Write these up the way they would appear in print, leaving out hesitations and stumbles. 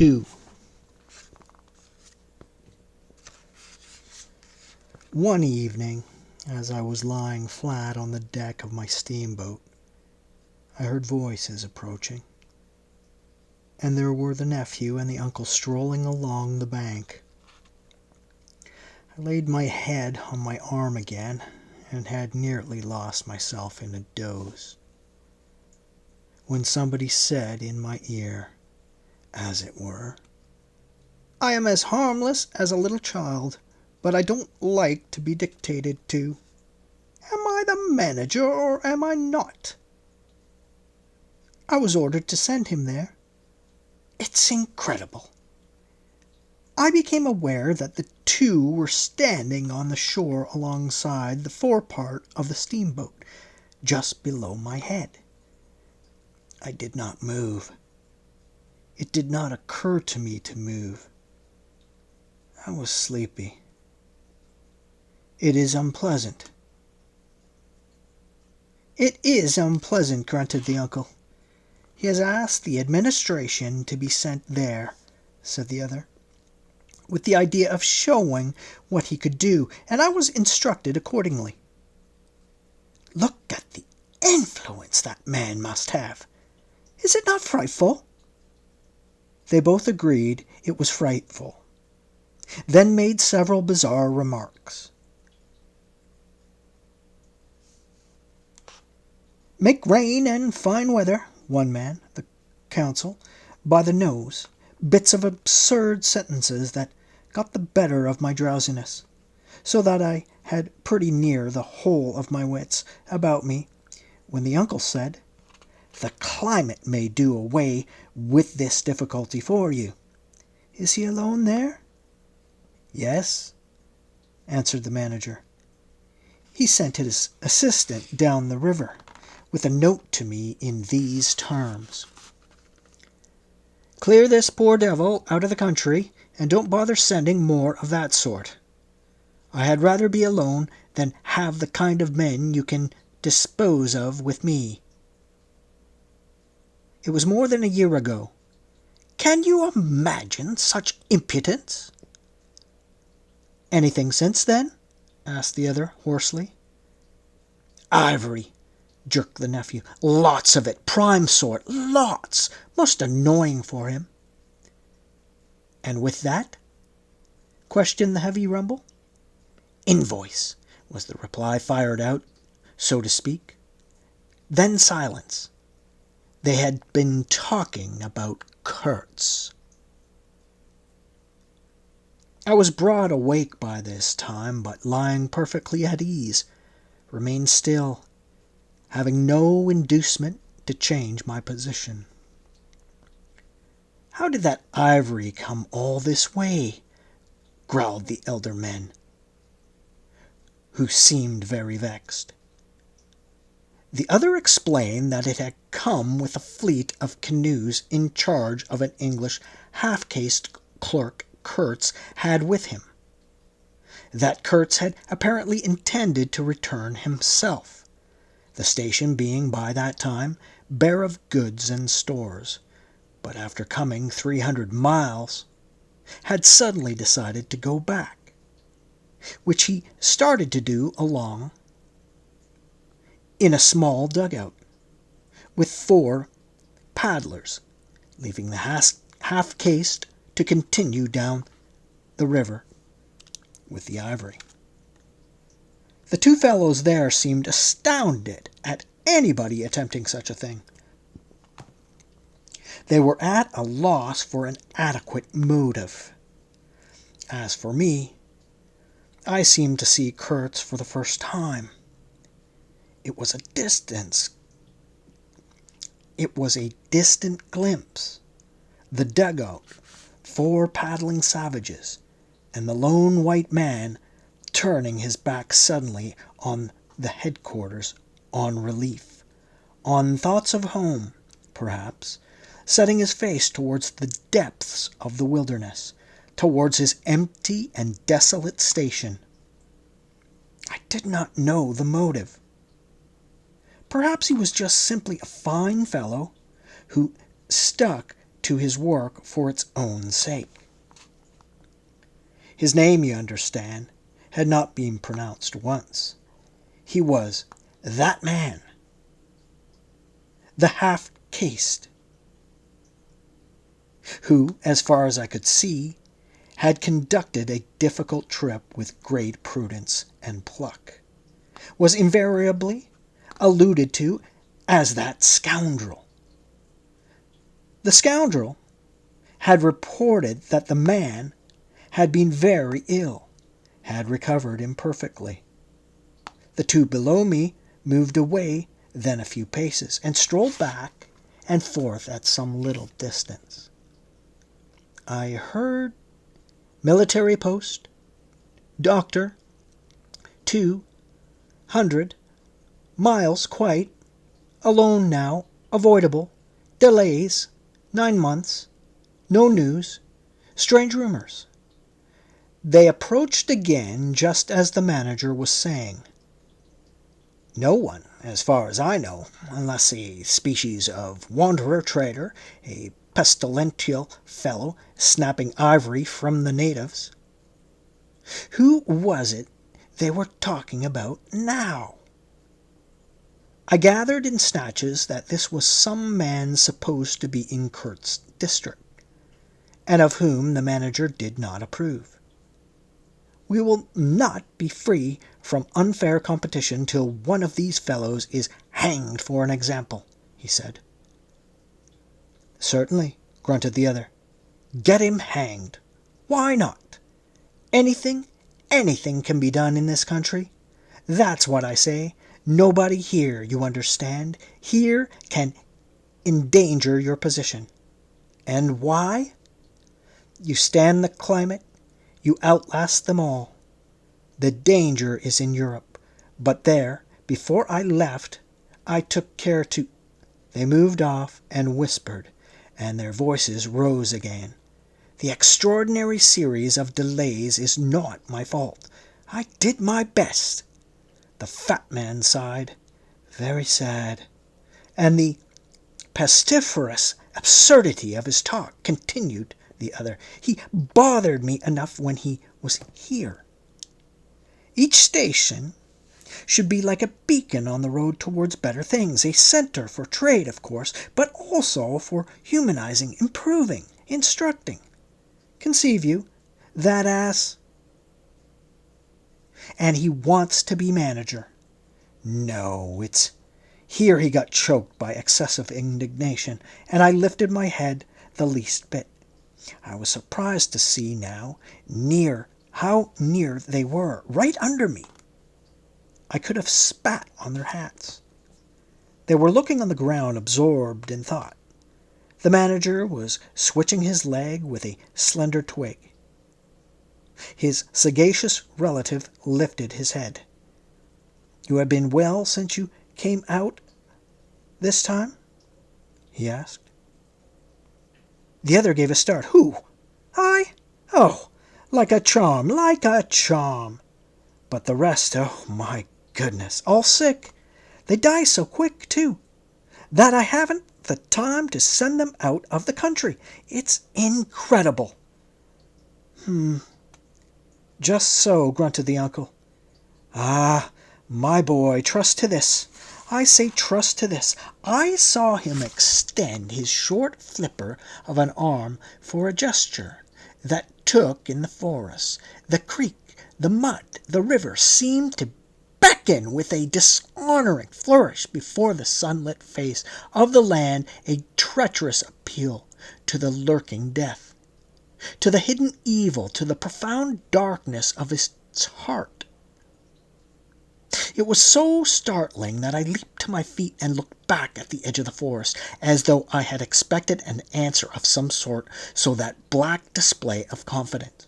2. One evening, as I was lying flat on the deck of my steamboat, I heard voices approaching, and there were the nephew and the uncle strolling along the bank. I laid my head on my arm again, and had nearly lost myself in a doze, when somebody said in my ear, as it were, "I am as harmless as a little child, but I don't like to be dictated to. Am I the manager, or am I not? I was ordered to send him there. It's incredible." I became aware that the two were standing on the shore alongside the forepart of the steamboat, just below my head. I did not move. It did not occur to me to move. I was sleepy. It is unpleasant. "It is unpleasant," grunted the uncle. "He has asked the administration to be sent there," said the other, "with the idea of showing what he could do, and I was instructed accordingly." "Look at the influence that man must have. Is it not frightful?" They both agreed it was frightful, then made several bizarre remarks. "Make rain and fine weather," one man, the counsel, by the nose, bits of absurd sentences that got the better of my drowsiness, so that I had pretty near the whole of my wits about me, when the uncle said, "The climate may do away with this difficulty for you. Is he alone there?" "Yes," answered the manager. "He sent his assistant down the river, with a note to me in these terms: 'Clear this poor devil out of the country, and don't bother sending more of that sort. I had rather be alone than have the kind of men you can dispose of with me.' It was more than a year ago. Can you imagine such impudence?" "Anything since then?" asked the other hoarsely. "Ivory," jerked the nephew. "Lots of it. Prime sort. Lots. Most annoying for him." "And with that?" questioned the heavy rumble. "Invoice," was the reply, fired out, so to speak. Then silence. They had been talking about Kurtz. I was broad awake by this time, but lying perfectly at ease, remained still, having no inducement to change my position. "How did that ivory come all this way?" growled the elder man, who seemed very vexed. The other explained that it had come with a fleet of canoes in charge of an English half-caste clerk Kurtz had with him. That Kurtz had apparently intended to return himself, the station being by that time bare of goods and stores, but after coming 300 miles, had suddenly decided to go back, which he started to do along in a small dugout, with 4 paddlers, leaving the half-caste to continue down the river with the ivory. The two fellows there seemed astounded at anybody attempting such a thing. They were at a loss for an adequate motive. As for me, I seemed to see Kurtz for the first time. It was a distant glimpse. The dugout, 4 paddling savages, and the lone white man turning his back suddenly on the headquarters, on relief, on thoughts of home, perhaps, setting his face towards the depths of the wilderness, towards his empty and desolate station. I did not know the motive. Perhaps he was just simply a fine fellow who stuck to his work for its own sake. His name, you understand, had not been pronounced once. He was that man, the half-caste, who, as far as I could see, had conducted a difficult trip with great prudence and pluck, was invariably alluded to as that scoundrel. The scoundrel had reported that the man had been very ill, had recovered imperfectly. The two below me moved away then a few paces, and strolled back and forth at some little distance. I heard military post, doctor, 200 miles quite, alone now, avoidable, delays, 9 months, no news, strange rumors. They approached again just as the manager was saying, "No one, as far as I know, unless a species of wanderer-trader, a pestilential fellow snapping ivory from the natives." Who was it they were talking about now? I gathered in snatches that this was some man supposed to be in Kurt's district, and of whom the manager did not approve. "We will not be free from unfair competition till one of these fellows is hanged for an example," he said. "Certainly," grunted the other. "Get him hanged. Why not? Anything can be done in this country. That's what I say. Nobody here, you understand, here can endanger your position. And why? You stand the climate. You outlast them all. The danger is in Europe. But there, before I left, I took care to—" They moved off and whispered, and their voices rose again. "The extraordinary series of delays is not my fault. I did my best." The fat man sighed. "Very sad." "And the pestiferous absurdity of his talk," continued the other. "He bothered me enough when he was here. Each station should be like a beacon on the road towards better things, a center for trade, of course, but also for humanizing, improving, instructing. Conceive you, that ass, and he wants to be manager. No, it's—" Here he got choked by excessive indignation, and I lifted my head the least bit. I was surprised to see now how near they were, right under me. I could have spat on their hats. They were looking on the ground, absorbed in thought. The manager was switching his leg with a slender twig. His sagacious relative lifted his head. "You have been well since you came out this time?" he asked. The other gave a start. "Who? I? Oh, like a charm, like a charm. But the rest, oh my goodness, all sick. They die so quick, too, that I haven't the time to send them out of the country. It's incredible." "Just so," grunted the uncle. "Ah, my boy, trust to this. I say trust to this. I saw him extend his short flipper of an arm for a gesture that took in the forest. The creek, the mud, the river seemed to beckon with a dishonoring flourish before the sunlit face of the land, a treacherous appeal to the lurking death, to the hidden evil, to the profound darkness of its heart. It was so startling that I leaped to my feet and looked back at the edge of the forest, as though I had expected an answer of some sort, so that black display of confidence.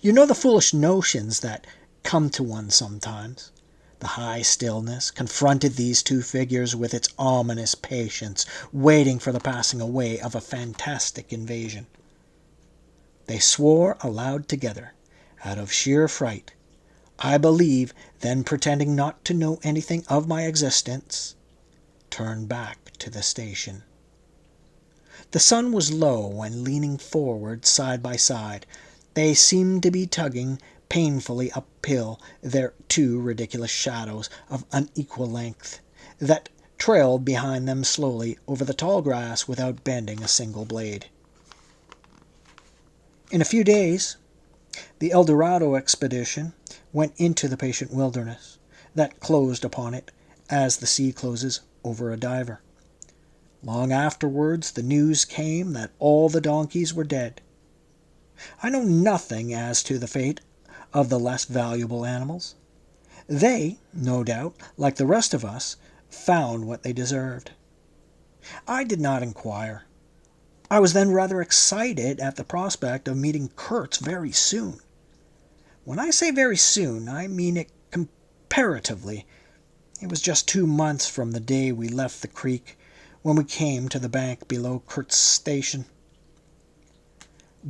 You know the foolish notions that come to one sometimes. The high stillness confronted these two figures with its ominous patience, waiting for the passing away of a fantastic invasion. They swore aloud together, out of sheer fright. I believe, then pretending not to know anything of my existence, turned back to the station. The sun was low, and leaning forward side by side, they seemed to be tugging painfully uphill their two ridiculous shadows of unequal length, that trailed behind them slowly over the tall grass without bending a single blade. In a few days, the El Dorado expedition went into the patient wilderness that closed upon it as the sea closes over a diver. Long afterwards, the news came that all the donkeys were dead. I know nothing as to the fate of the less valuable animals. They, no doubt, like the rest of us, found what they deserved. I did not inquire. I was then rather excited at the prospect of meeting Kurtz very soon. When I say very soon, I mean it comparatively. It was just 2 months from the day we left the creek when we came to the bank below Kurtz's station.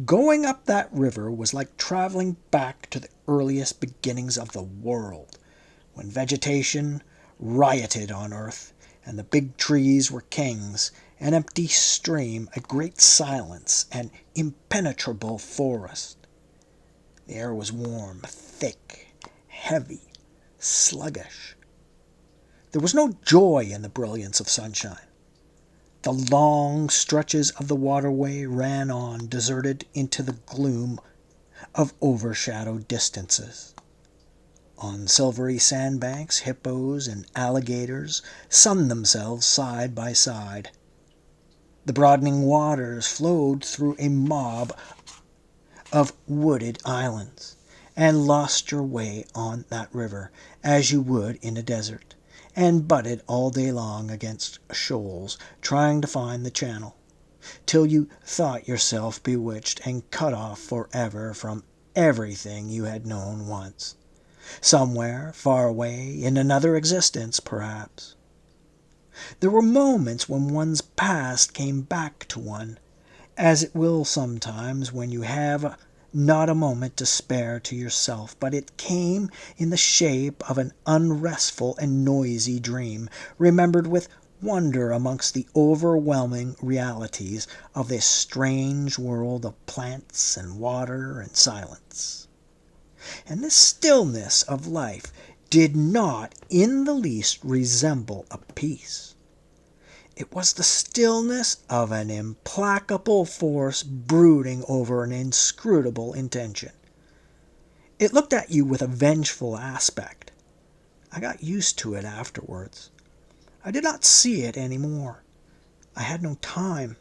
Going up that river was like traveling back to the earliest beginnings of the world, when vegetation rioted on earth, and the big trees were kings, an empty stream, a great silence, an impenetrable forest. The air was warm, thick, heavy, sluggish. There was no joy in the brilliance of sunshine. The long stretches of the waterway ran on, deserted into the gloom of overshadowed distances. On silvery sandbanks, hippos and alligators sunned themselves side by side. The broadening waters flowed through a mob of wooded islands, and lost your way on that river as you would in a desert, and butted all day long against shoals, trying to find the channel, till you thought yourself bewitched and cut off forever from everything you had known once, somewhere far away in another existence, perhaps. There were moments when one's past came back to one, as it will sometimes when you have not a moment to spare to yourself, but it came in the shape of an unrestful and noisy dream, remembered with wonder amongst the overwhelming realities of this strange world of plants and water and silence. And this stillness of life did not in the least resemble a peace. It was the stillness of an implacable force brooding over an inscrutable intention. It looked at you with a vengeful aspect. I got used to it afterwards. I did not see it any more. I had no time.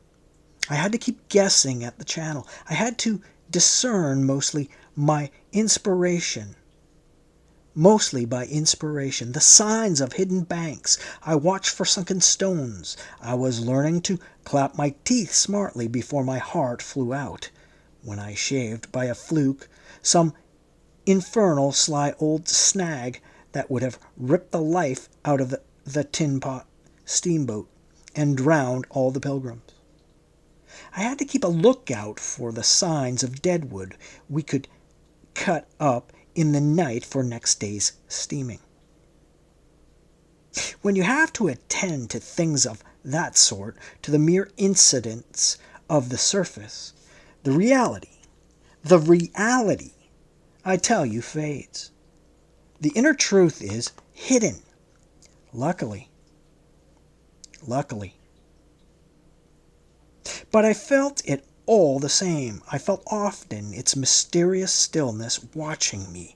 I had to keep guessing at the channel. I had to discern mostly by inspiration, the signs of hidden banks. I watched for sunken stones. I was learning to clap my teeth smartly before my heart flew out, when I shaved by a fluke some infernal sly old snag that would have ripped the life out of the tin pot steamboat and drowned all the pilgrims. I had to keep a lookout for the signs of deadwood we could cut up in the night for next day's steaming. When you have to attend to things of that sort, to the mere incidents of the surface, the reality, I tell you, fades. The inner truth is hidden. Luckily. But I felt it all the same. I felt often its mysterious stillness watching me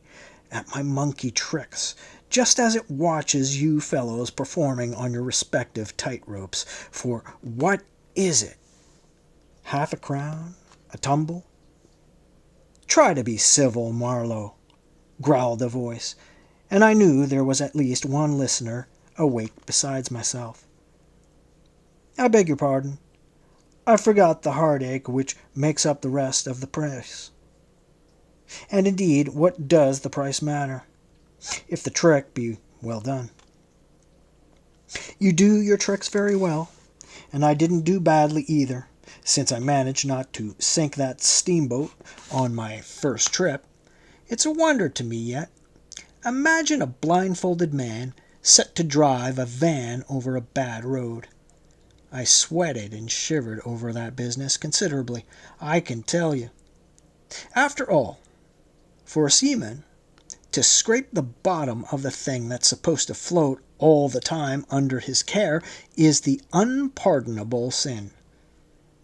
at my monkey tricks, just as it watches you fellows performing on your respective tightropes. For what is it? Half a crown? A tumble? Try to be civil, Marlowe, growled a voice, and I knew there was at least one listener awake besides myself. I beg your pardon. I forgot the heartache which makes up the rest of the price. And indeed, what does the price matter, if the trick be well done? You do your tricks very well, and I didn't do badly either, since I managed not to sink that steamboat on my first trip. It's a wonder to me yet. Imagine a blindfolded man set to drive a van over a bad road. I sweated and shivered over that business considerably, I can tell you. After all, for a seaman, to scrape the bottom of the thing that's supposed to float all the time under his care is the unpardonable sin.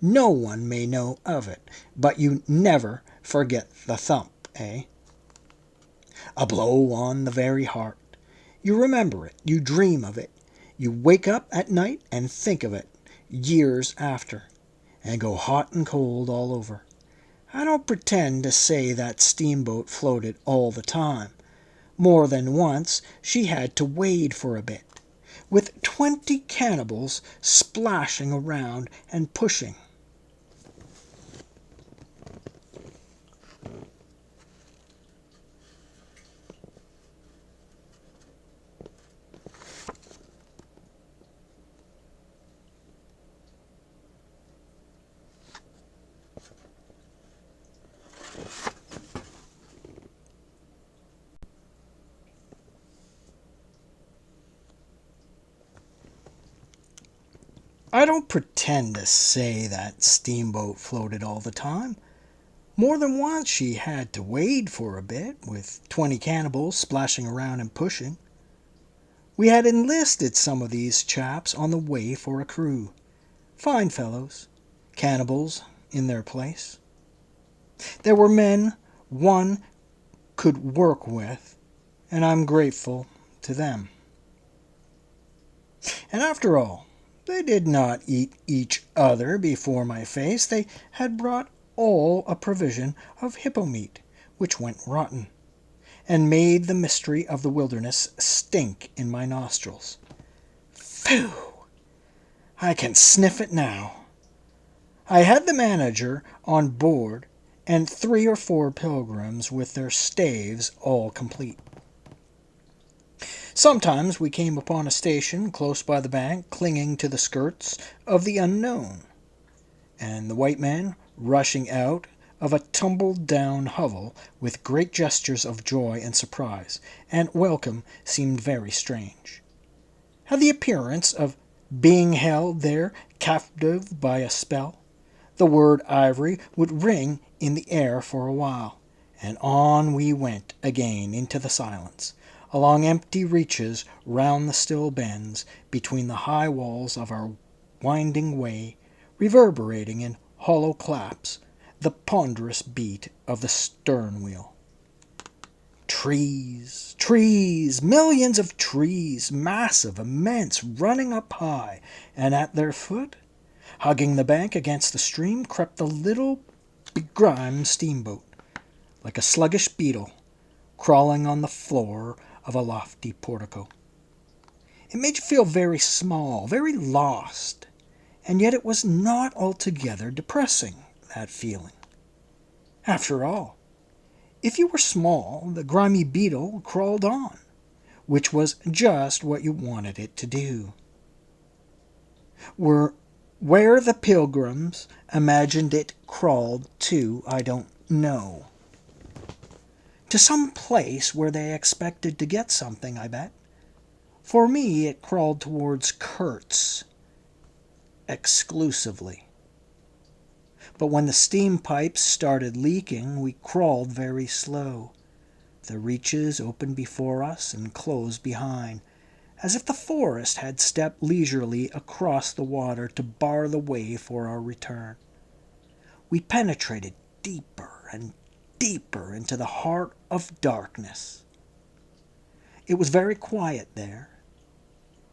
No one may know of it, but you never forget the thump, eh? A blow on the very heart. You remember it, you dream of it, you wake up at night and think of it, years after, and go hot and cold all over. I don't pretend to say that steamboat floated all the time. More than once she had to wade for a bit, with 20 cannibals splashing around and pushing. I don't pretend to say that steamboat floated all the time. More than once she had to wade for a bit, with 20 cannibals splashing around and pushing. We had enlisted some of these chaps on the way for a crew. Fine fellows, cannibals in their place. There were men one could work with, and I'm grateful to them. And after all, they did not eat each other before my face. They had brought all a provision of hippo meat, which went rotten, and made the mystery of the wilderness stink in my nostrils. Phew! I can sniff it now. I had the manager on board and 3 or 4 pilgrims with their staves all complete. Sometimes we came upon a station close by the bank clinging to the skirts of the unknown, and the white man rushing out of a tumbled-down hovel with great gestures of joy and surprise and welcome seemed very strange. Had the appearance of being held there captive by a spell. The word ivory would ring in the air for a while, and on we went again into the silence, along empty reaches round the still bends, between the high walls of our winding way, reverberating in hollow claps the ponderous beat of the stern wheel. Trees, trees, millions of trees, massive, immense, running up high, and at their foot, hugging the bank against the stream, crept the little begrimed steamboat, like a sluggish beetle, crawling on the floor of a lofty portico. It made you feel very small, very lost, and yet it was not altogether depressing, that feeling. After all, if you were small, the grimy beetle crawled on, which was just what you wanted it to do. Where the pilgrims imagined it crawled to, I don't know. To some place where they expected to get something, I bet. For me, it crawled towards Kurtz exclusively. But when the steam pipes started leaking, we crawled very slow. The reaches opened before us and closed behind, as if the forest had stepped leisurely across the water to bar the way for our return. We penetrated deeper and deeper into the heart of darkness. It was very quiet there.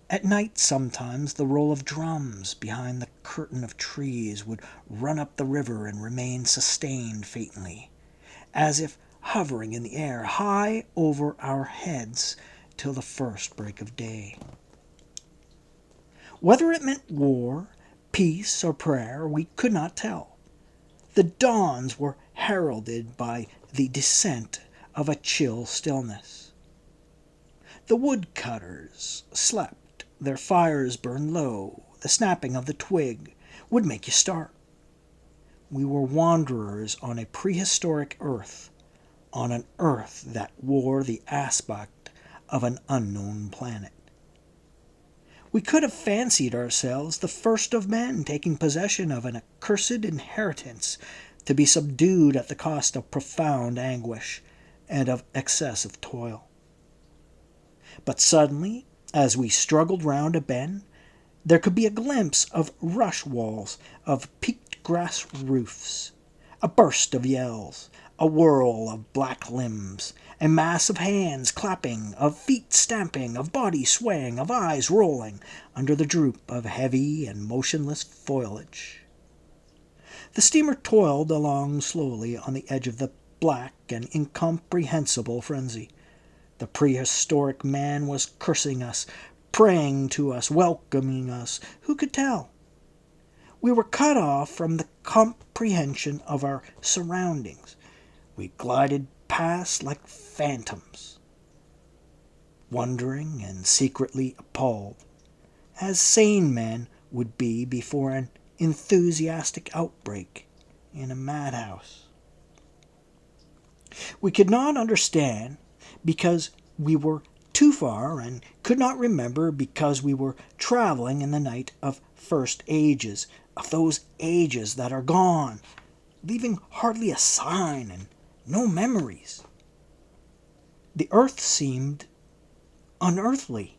At night sometimes the roll of drums behind the curtain of trees would run up the river and remain sustained faintly, as if hovering in the air high over our heads till the first break of day. Whether it meant war, peace, or prayer, we could not tell. The dawns were heralded by the descent of a chill stillness. The woodcutters slept, their fires burned low, the snapping of the twig would make you start. We were wanderers on a prehistoric earth, on an earth that wore the aspect of an unknown planet. We could have fancied ourselves the first of men taking possession of an accursed inheritance, to be subdued at the cost of profound anguish and of excessive toil. But suddenly, as we struggled round a bend, there could be a glimpse of rush walls, of peaked grass roofs, a burst of yells, a whirl of black limbs, a mass of hands clapping, of feet stamping, of bodies swaying, of eyes rolling, under the droop of heavy and motionless foliage. The steamer toiled along slowly on the edge of the black and incomprehensible frenzy. The prehistoric man was cursing us, praying to us, welcoming us. Who could tell? We were cut off from the comprehension of our surroundings. We glided past like phantoms, wondering and secretly appalled, as sane men would be before an enthusiastic outbreak in a madhouse. We could not understand because we were too far, and could not remember because we were traveling in the night of first ages, of those ages that are gone, leaving hardly a sign and no memories. The earth seemed unearthly.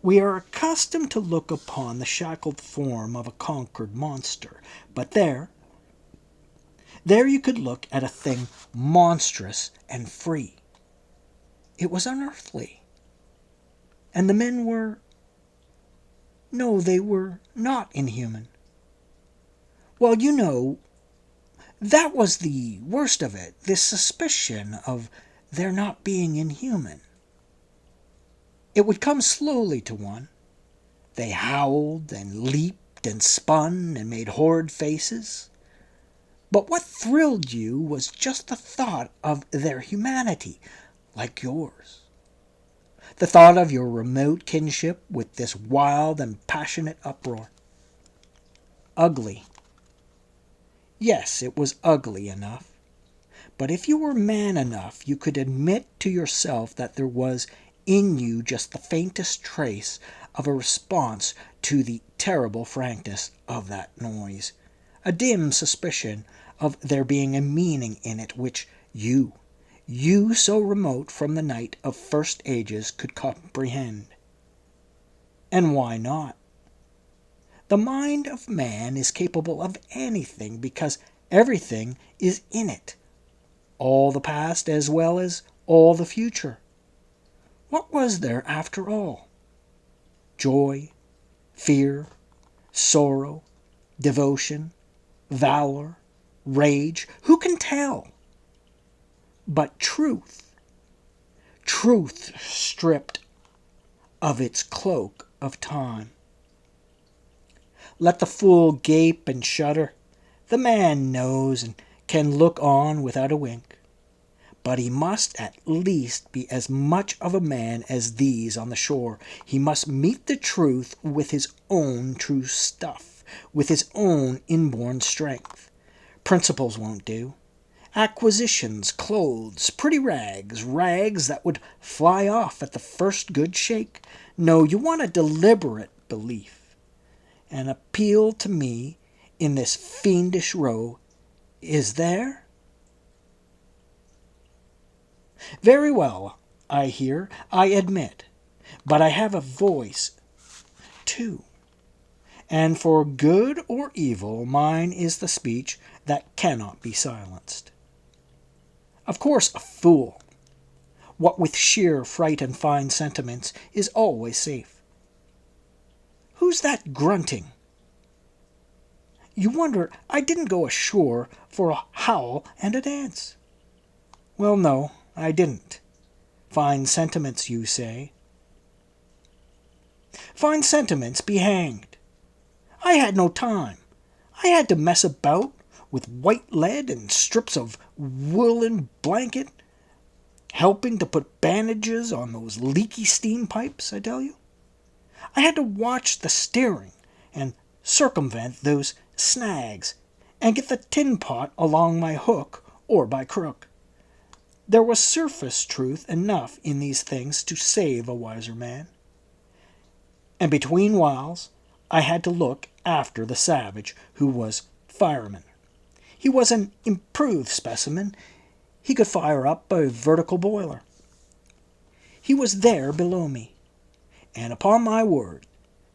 We are accustomed to look upon the shackled form of a conquered monster, but there you could look at a thing monstrous and free. It was unearthly. And the men were... No, they were not inhuman. Well, you know, that was the worst of it, this suspicion of their not being inhuman. It would come slowly to one. They howled and leaped and spun and made horrid faces. But what thrilled you was just the thought of their humanity, like yours. The thought of your remote kinship with this wild and passionate uproar. Ugly. Yes, it was ugly enough. But if you were man enough, you could admit to yourself that there was in you just the faintest trace of a response to the terrible frankness of that noise, a dim suspicion of there being a meaning in it which you so remote from the night of first ages, could comprehend. And why not? The mind of man is capable of anything because everything is in it, all the past as well as all the future. What was there after all? Joy, fear, sorrow, devotion, valor, rage, who can tell? But truth stripped of its cloak of time. Let the fool gape and shudder. The man knows and can look on without a wink. But he must at least be as much of a man as these on the shore. He must meet the truth with his own true stuff, with his own inborn strength. Principles won't do. Acquisitions, clothes, pretty rags, rags that would fly off at the first good shake. No, you want a deliberate belief. An appeal to me in this fiendish row is there? Very well, I hear, I admit, but I have a voice, too. And for good or evil, mine is the speech that cannot be silenced. Of course, a fool, what with sheer fright and fine sentiments, is always safe. Who's that grunting? You wonder I didn't go ashore for a howl and a dance. Well, no, I didn't. Fine sentiments, you say. Fine sentiments be hanged. I had no time. I had to mess about with white lead and strips of woolen blanket, helping to put bandages on those leaky steam pipes, I tell you. I had to watch the steering and circumvent those snags and get the tin pot along my hook or by crook. There was surface truth enough in these things to save a wiser man. and between whiles I had to look after the savage who was fireman. He was an improved specimen. He could fire up a vertical boiler. He was there below me, and upon my word,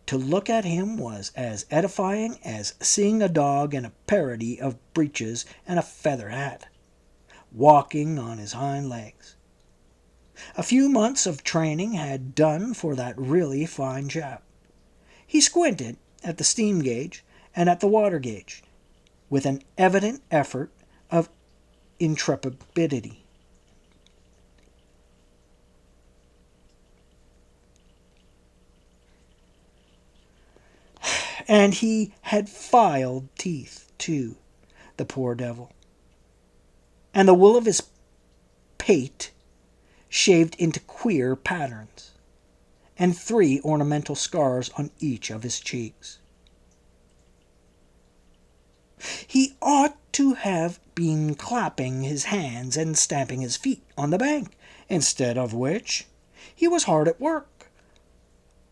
to look at him was as edifying as seeing a dog in a parody of breeches and a feather hat, walking on his hind legs. A few months of training had done for that really fine chap. He squinted at the steam gauge and at the water gauge with an evident effort of intrepidity. And he had filed teeth, too, the poor devil. And the wool of his pate shaved into queer patterns, and 3 ornamental scars on each of his cheeks. He ought to have been clapping his hands and stamping his feet on the bank, instead of which he was hard at work,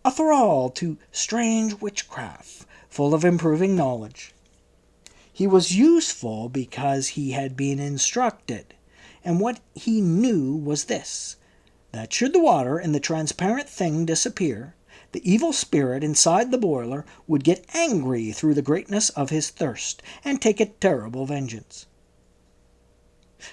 a thrall to strange witchcraft, full of improving knowledge. He was useful because he had been instructed, and what he knew was this, that should the water in the transparent thing disappear, the evil spirit inside the boiler would get angry through the greatness of his thirst and take a terrible vengeance.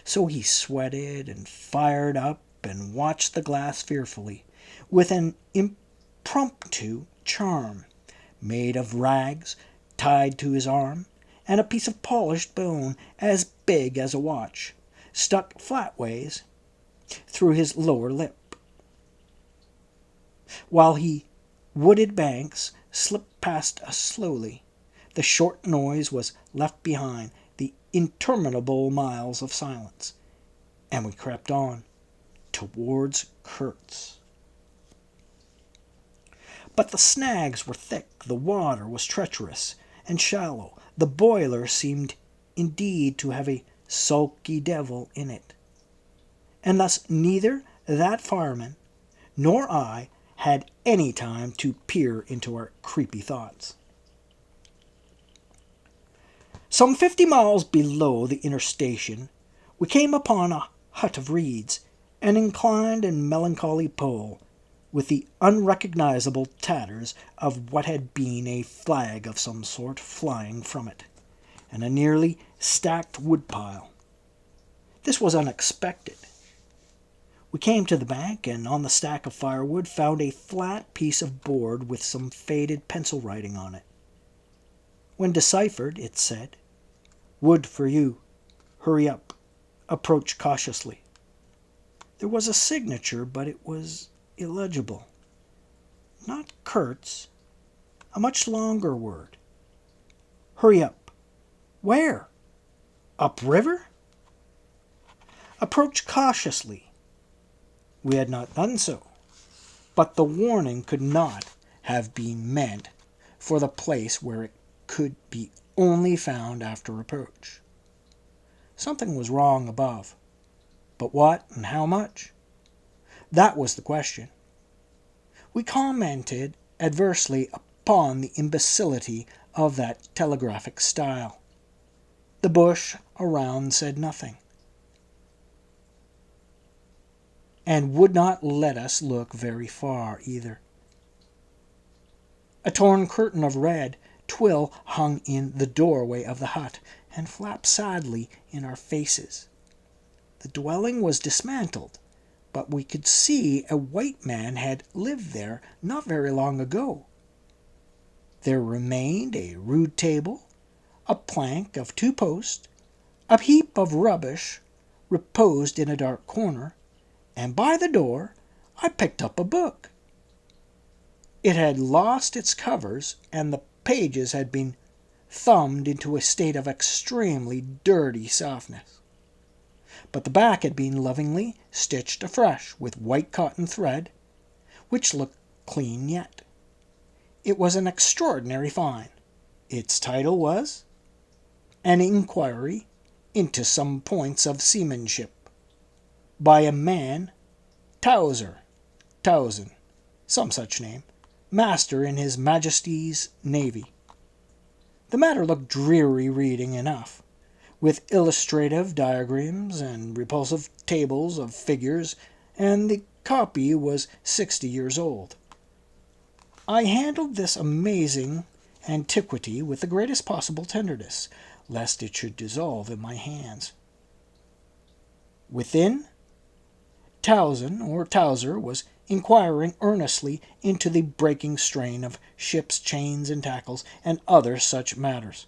So he sweated and fired up and watched the glass fearfully, with an impromptu charm, made of rags tied to his arm, and a piece of polished bone as big as a watch, stuck flatways through his lower lip. While he wooded banks slipped past us slowly, the short noise was left behind, the interminable miles of silence, and we crept on towards Kurtz. But the snags were thick, the water was treacherous and shallow, the boiler seemed indeed to have a sulky devil in it, and thus neither that fireman nor I had any time to peer into our creepy thoughts. Some 50 miles below the inner station, we came upon a hut of reeds, an inclined and melancholy pole, with the unrecognizable tatters of what had been a flag of some sort flying from it, and a nearly stacked woodpile. This was unexpected. We came to the bank, and on the stack of firewood found a flat piece of board with some faded pencil writing on it. When deciphered, it said, "Wood for you. Hurry up. Approach cautiously." There was a signature, but it was illegible. Not Kurtz. A much longer word. "Hurry up." Where? Upriver? Approach cautiously. We had not done so, but the warning could not have been meant for the place where it could be only found after approach. Something was wrong above, but what and how much? That was the question. We commented adversely upon the imbecility of that telegraphic style. The bush around said nothing, and would not let us look very far either. A torn curtain of red twill hung in the doorway of the hut and flapped sadly in our faces. The dwelling was dismantled, but we could see a white man had lived there not very long ago. There remained a rude table, a plank of 2 posts, a heap of rubbish reposed in a dark corner, and by the door I picked up a book. It had lost its covers, and the pages had been thumbed into a state of extremely dirty softness. But the back had been lovingly stitched afresh with white cotton thread, which looked clean yet. It was an extraordinary find. Its title was An Inquiry into Some Points of Seamanship, by a man, Towser, some such name, master in His Majesty's Navy. The matter looked dreary reading enough, with illustrative diagrams and repulsive tables of figures, and the copy was 60 years old. I handled this amazing antiquity with the greatest possible tenderness, lest it should dissolve in my hands. Within, Towson or Towser was inquiring earnestly into the breaking strain of ships' chains and tackles, and other such matters.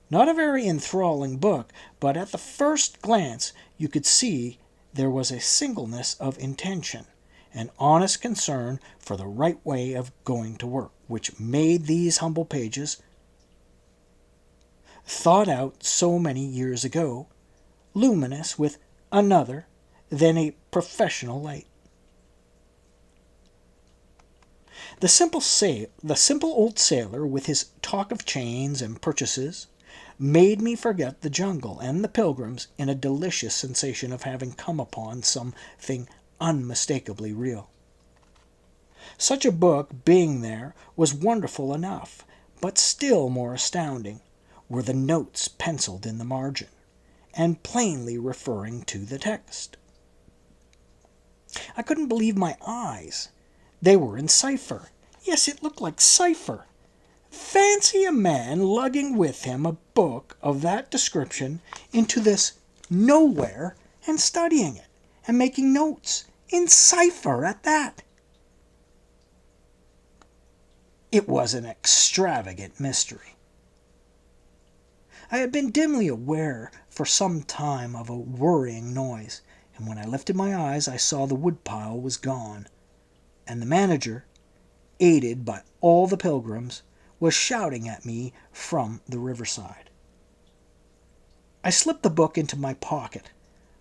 Not a very enthralling book, but at the first glance you could see there was a singleness of intention, an honest concern for the right way of going to work, which made these humble pages, thought out so many years ago, luminous with another than a professional light. The simple old sailor, with his talk of chains and purchases, made me forget the jungle and the pilgrims in a delicious sensation of having come upon something unmistakably real. Such a book being there was wonderful enough, but still more astounding were the notes penciled in the margin, and plainly referring to the text. I couldn't believe my eyes. They were in cipher. Yes, it looked like cipher. Fancy a man lugging with him a book of that description into this nowhere and studying it and making notes in cipher at that. It was an extravagant mystery. I had been dimly aware for some time of a worrying noise, and when I lifted my eyes I saw the woodpile was gone, and the manager, aided by all the pilgrims, was shouting at me from the riverside. I slipped the book into my pocket.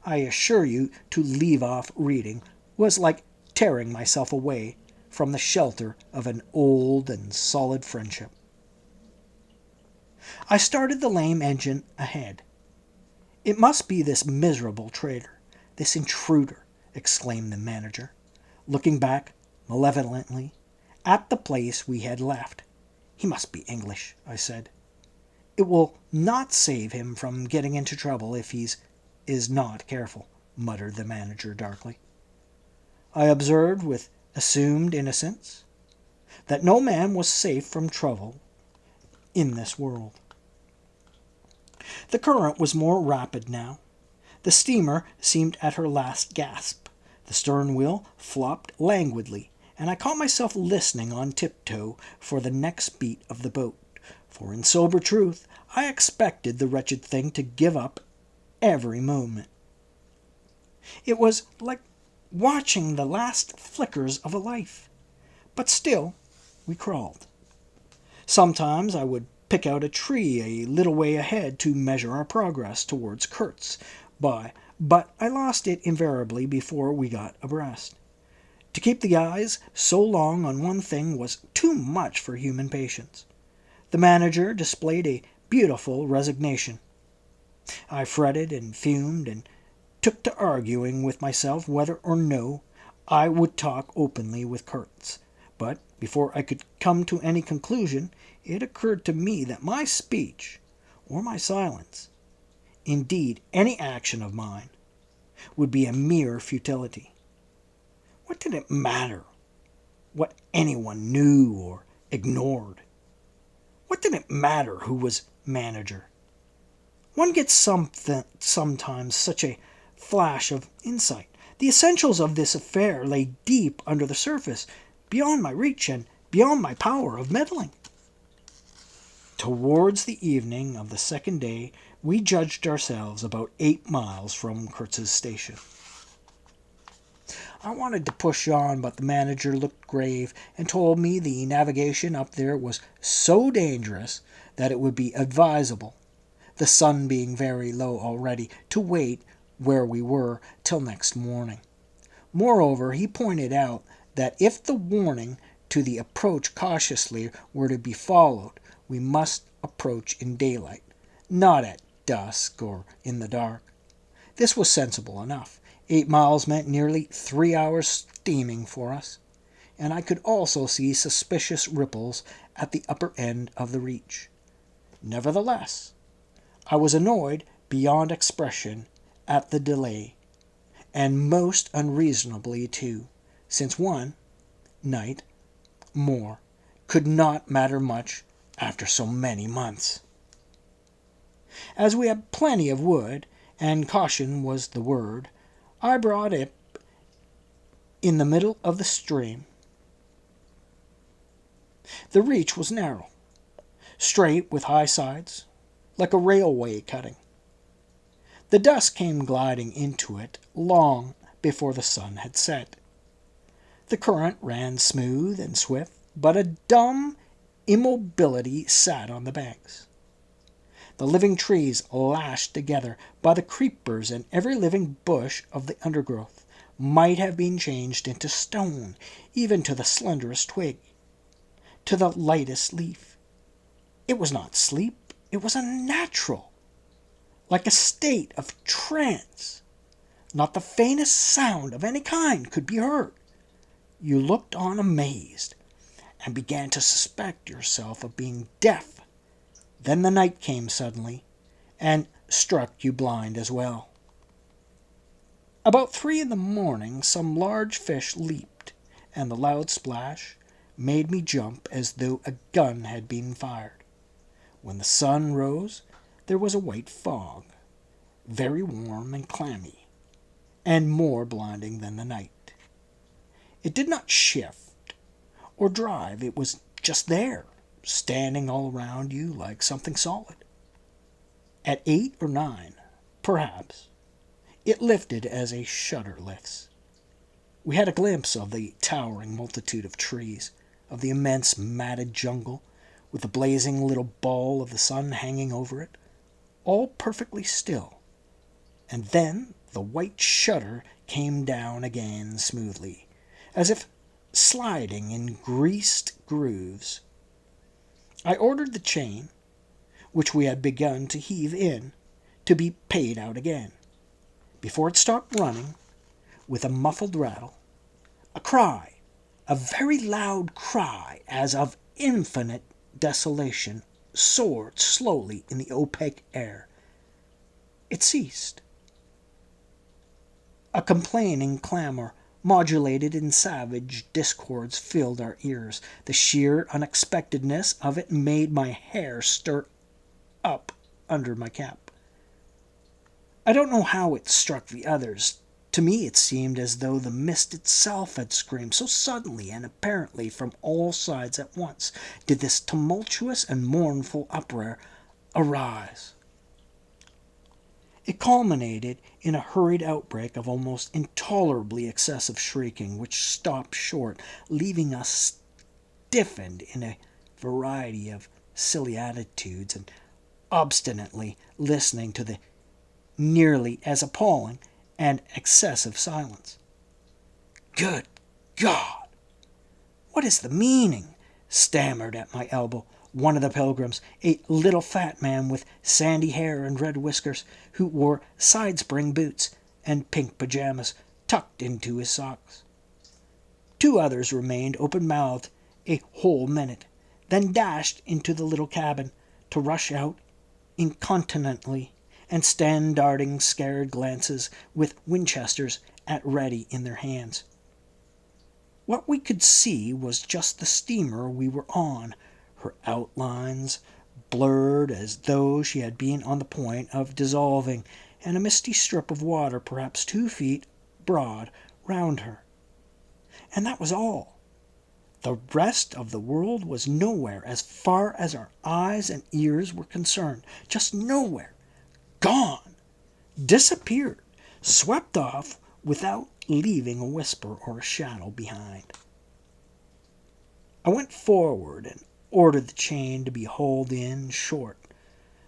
I assure you, to leave off reading was like tearing myself away from the shelter of an old and solid friendship. I started the lame engine ahead. "It must be this miserable trader, this intruder," exclaimed the manager, looking back malevolently at the place we had left. "He must be English," I said. "It will not save him from getting into trouble if he is not careful," muttered the manager darkly. I observed with assumed innocence that no man was safe from trouble in this world. The current was more rapid now. The steamer seemed at her last gasp. The stern wheel flopped languidly, and I caught myself listening on tiptoe for the next beat of the boat, for in sober truth I expected the wretched thing to give up every moment. It was like watching the last flickers of a life, but still we crawled. Sometimes I would pick out a tree a little way ahead to measure our progress towards Kurtz, but I lost it invariably before we got abreast. To keep the eyes so long on one thing was too much for human patience. The manager displayed a beautiful resignation. I fretted and fumed and took to arguing with myself whether or no I would talk openly with Kurtz. But before I could come to any conclusion, it occurred to me that my speech, or my silence, indeed any action of mine, would be a mere futility. What did it matter what anyone knew or ignored? What did it matter who was manager? One gets sometimes such a flash of insight. The essentials of this affair lay deep under the surface, beyond my reach and beyond my power of meddling. Towards the evening of the second day, we judged ourselves about 8 miles from Kurtz's station. I wanted to push on, but the manager looked grave and told me the navigation up there was so dangerous that it would be advisable, the sun being very low already, to wait where we were till next morning. Moreover, he pointed out that if the warning to the approach cautiously were to be followed, we must approach in daylight, not at dusk or in the dark. This was sensible enough. 8 miles meant nearly 3 hours steaming for us. and I could also see suspicious ripples at the upper end of the reach. Nevertheless, I was annoyed beyond expression at the delay, and most unreasonably too, since one night more could not matter much after so many months. As we had plenty of wood, and caution was the word, I brought it in the middle of the stream. The reach was narrow, straight with high sides, like a railway cutting. The dusk came gliding into it long before the sun had set. The current ran smooth and swift, but a dumb immobility sat on the banks. The living trees, lashed together by the creepers and every living bush of the undergrowth, might have been changed into stone, even to the slenderest twig, to the lightest leaf. It was not sleep, it was unnatural, like a state of trance. Not the faintest sound of any kind could be heard. You looked on amazed, and began to suspect yourself of being deaf. Then the night came suddenly, and struck you blind as well. About 3 in the morning some large fish leaped, and the loud splash made me jump as though a gun had been fired. When the sun rose, there was a white fog, very warm and clammy, and more blinding than the night. It did not shift or drive, it was just there, standing all around you like something solid. At 8 or 9, perhaps, it lifted as a shutter lifts. We had a glimpse of the towering multitude of trees, of the immense matted jungle, with the blazing little ball of the sun hanging over it, all perfectly still. And then the white shutter came down again smoothly, as if sliding in greased grooves. I ordered the chain, which we had begun to heave in, to be paid out again. Before it stopped running, with a muffled rattle, a cry, a very loud cry as of infinite desolation, soared slowly in the opaque air. It ceased. A complaining clamor, modulated in savage discords, filled our ears. The sheer unexpectedness of it made my hair stir up under my cap. I don't know how it struck the others. To me it seemed as though the mist itself had screamed, so suddenly and apparently from all sides at once did this tumultuous and mournful uproar arise. It culminated in a hurried outbreak of almost intolerably excessive shrieking, which stopped short, leaving us stiffened in a variety of silly attitudes and obstinately listening to the nearly as appalling and excessive silence. "Good God! What is the meaning?" stammered at my elbow one of the pilgrims, a little fat man with sandy hair and red whiskers, who wore side-spring boots and pink pajamas tucked into his socks. 2 others remained open-mouthed a whole minute, then dashed into the little cabin, to rush out incontinently and stand darting scared glances with Winchesters at ready in their hands. What we could see was just the steamer we were on, her outlines blurred as though she had been on the point of dissolving, and a misty strip of water perhaps 2 feet broad round her. And that was all. The rest of the world was nowhere as far as our eyes and ears were concerned, just nowhere. Gone, disappeared, swept off without leaving a whisper or a shadow behind. I went forward and ordered the chain to be hauled in short,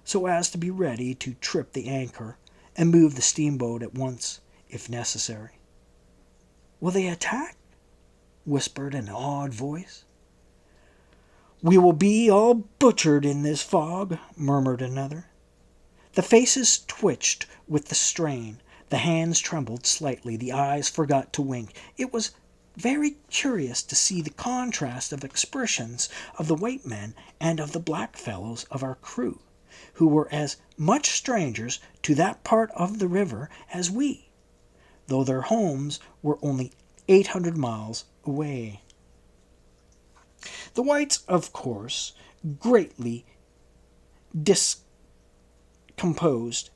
so as to be ready to trip the anchor and move the steamboat at once, if necessary. "Will they attack?" whispered an awed voice. "We will be all butchered in this fog," murmured another. The faces twitched with the strain, the hands trembled slightly, the eyes forgot to wink. It was very curious to see the contrast of expressions of the white men and of the black fellows of our crew, who were as much strangers to that part of the river as we, though their homes were only 800 miles away. The whites, of course, greatly discomposed,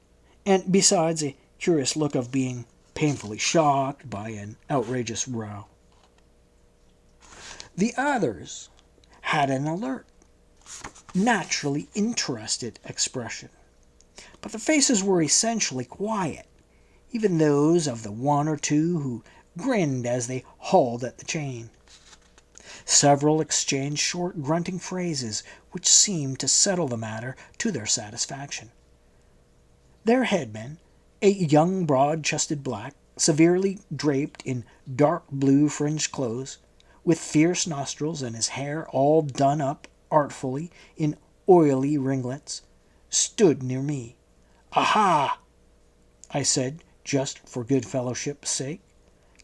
and besides a curious look of being painfully shocked by an outrageous row. The others had an alert, naturally interested expression, but the faces were essentially quiet, even those of the one or two who grinned as they hauled at the chain. Several exchanged short grunting phrases which seemed to settle the matter to their satisfaction. Their headman, a young broad-chested black, severely draped in dark blue fringed clothes, with fierce nostrils and his hair all done up artfully in oily ringlets, stood near me. "Aha!" I said, just for good fellowship's sake.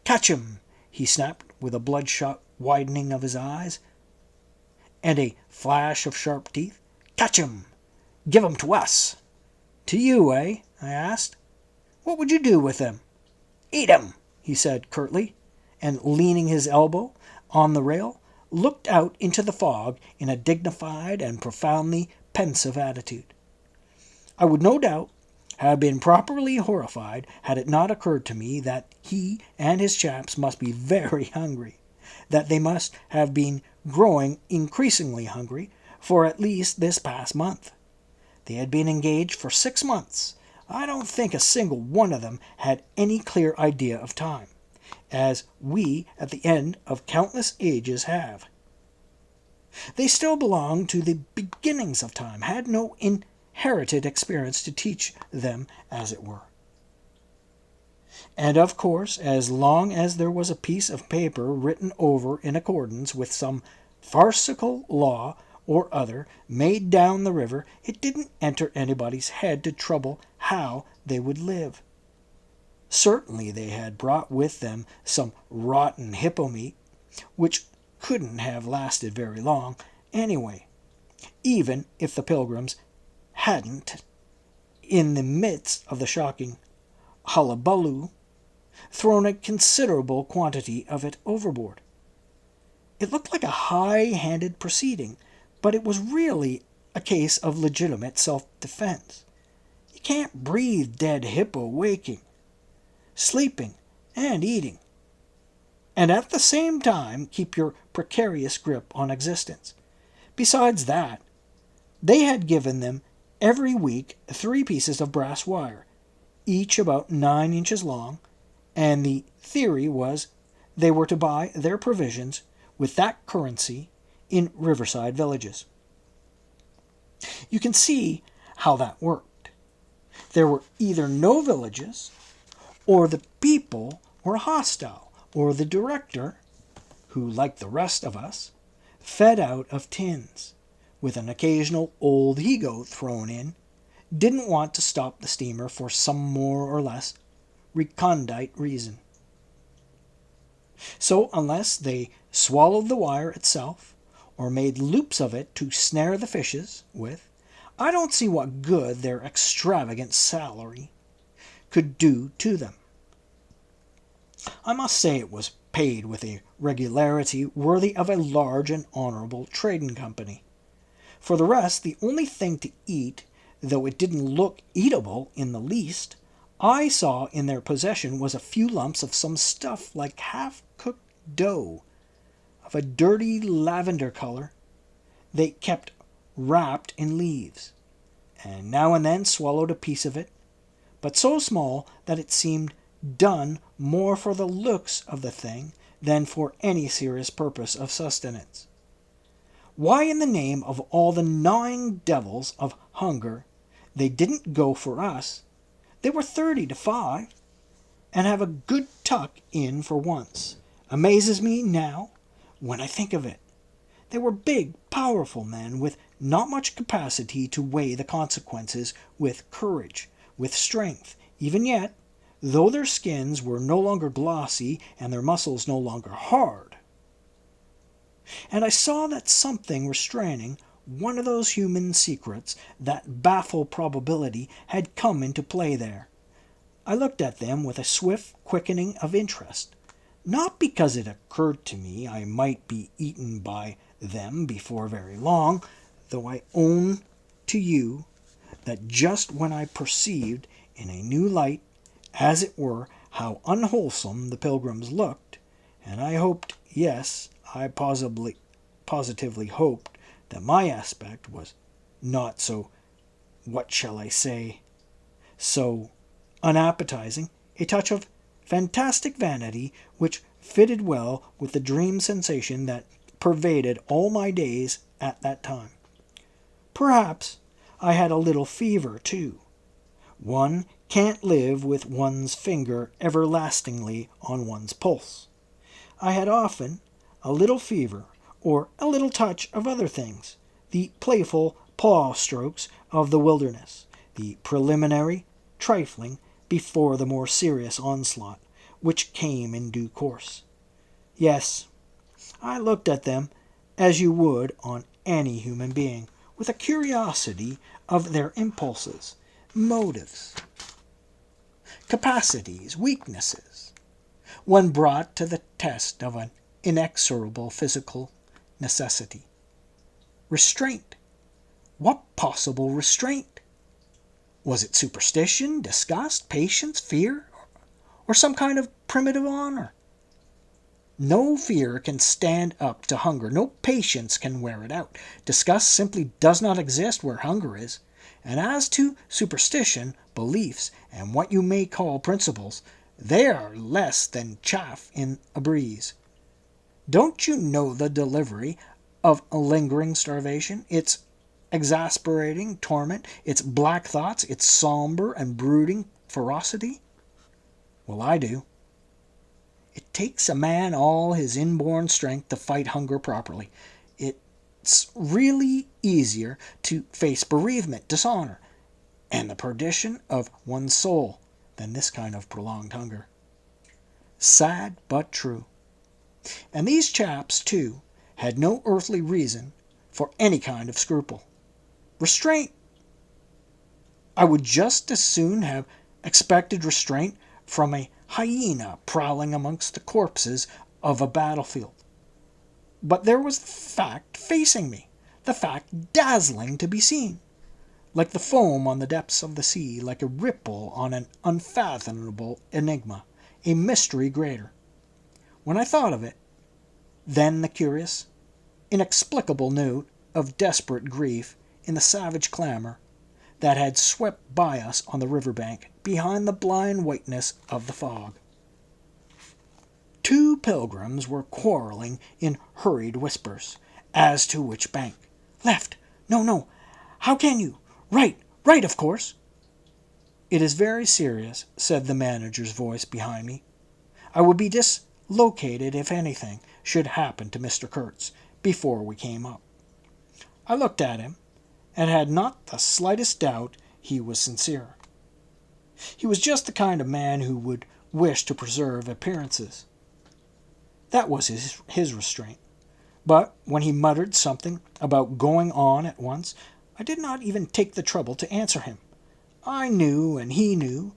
"Catch him!" he snapped, with a bloodshot widening of his eyes, and a flash of sharp teeth. "Catch him! Give him to us!" "To you, eh?" I asked. "What would you do with him?" "Eat him!" he said curtly, and leaning his elbow on the rail, looked out into the fog in a dignified and profoundly pensive attitude. I would no doubt have been properly horrified had it not occurred to me that he and his chaps must be very hungry, that they must have been growing increasingly hungry for at least this past month. They had been engaged for 6 months. I don't think a single one of them had any clear idea of time, as we at the end of countless ages have. They still belonged to the beginnings of time, had no inherited experience to teach them, as it were. And of course, as long as there was a piece of paper written over in accordance with some farcical law or other made down the river, it didn't enter anybody's head to trouble how they would live. Certainly they had brought with them some rotten hippo meat, which couldn't have lasted very long anyway, even if the pilgrims hadn't, in the midst of the shocking hullabaloo, thrown a considerable quantity of it overboard. It looked like a high-handed proceeding, but it was really a case of legitimate self-defense. You can't breathe dead hippo waking, sleeping, and eating, and at the same time keep your precarious grip on existence. Besides that, they had given them every week 3 pieces of brass wire, each about 9 inches long, and the theory was they were to buy their provisions with that currency in riverside villages. You can see how that worked. There were either no villages, or the people were hostile, or the director, who, like the rest of us, fed out of tins, with an occasional old he-goat thrown in, didn't want to stop the steamer for some more or less recondite reason. So unless they swallowed the wire itself, or made loops of it to snare the fishes with, I don't see what good their extravagant salary could do to them. I must say it was paid with a regularity worthy of a large and honorable trading company. For the rest, the only thing to eat, though it didn't look eatable in the least, I saw in their possession was a few lumps of some stuff like half-cooked dough, of a dirty lavender color. They kept wrapped in leaves, and now and then swallowed a piece of it, but so small that it seemed done more for the looks of the thing than for any serious purpose of sustenance. Why in the name of all the gnawing devils of hunger they didn't go for us? They were 30 to 5, and have a good tuck in for once, amazes me now when I think of it. They were big, powerful men with not much capacity to weigh the consequences with courage, with strength. Even yet, though their skins were no longer glossy and their muscles no longer hard. And I saw that something restraining one of those human secrets that baffle probability had come into play there. I looked at them with a swift quickening of interest, not because it occurred to me I might be eaten by them before very long, though I own to you that just when I perceived in a new light, as it were, how unwholesome the pilgrims looked, and I hoped, yes, I positively hoped that my aspect was not so, what shall I say, so unappetizing, a touch of fantastic vanity which fitted well with the dream sensation that pervaded all my days at that time. Perhaps I had a little fever, too. One can't live with one's finger everlastingly on one's pulse. I had often a little fever, or a little touch of other things, the playful paw strokes of the wilderness, the preliminary trifling before the more serious onslaught, which came in due course. Yes, I looked at them as you would on any human being, with a curiosity of their impulses, motives, capacities, weaknesses, when brought to the test of an inexorable physical necessity. Restraint. What possible restraint? Was it superstition, disgust, patience, fear, or some kind of primitive honor? No fear can stand up to hunger. No patience can wear it out. Disgust simply does not exist where hunger is. And as to superstition, beliefs, and what you may call principles, they are less than chaff in a breeze. Don't you know the delivery of a lingering starvation, its exasperating torment, its black thoughts, its somber and brooding ferocity? Well, I do. It takes a man all his inborn strength to fight hunger properly. It's really easier to face bereavement, dishonor, and the perdition of one's soul than this kind of prolonged hunger. Sad but true. And these chaps, too, had no earthly reason for any kind of scruple. Restraint. I would just as soon have expected restraint from a hyena prowling amongst the corpses of a battlefield. But there was the fact facing me, the fact dazzling to be seen, like the foam on the depths of the sea, like a ripple on an unfathomable enigma, a mystery greater. When I thought of it, then the curious, inexplicable note of desperate grief in the savage clamor that had swept by us on the river bank behind the blind whiteness of the fog. Two pilgrims were quarreling in hurried whispers as to which bank. Left. No, no. How can you? Right, right, of course. It is very serious, said the manager's voice behind me. I would be dislocated if anything should happen to Mr. Kurtz before we came up. I looked at him and had not the slightest doubt he was sincere. He was just the kind of man who would wish to preserve appearances. That was his restraint. But when he muttered something about going on at once, I did not even take the trouble to answer him. I knew, and he knew,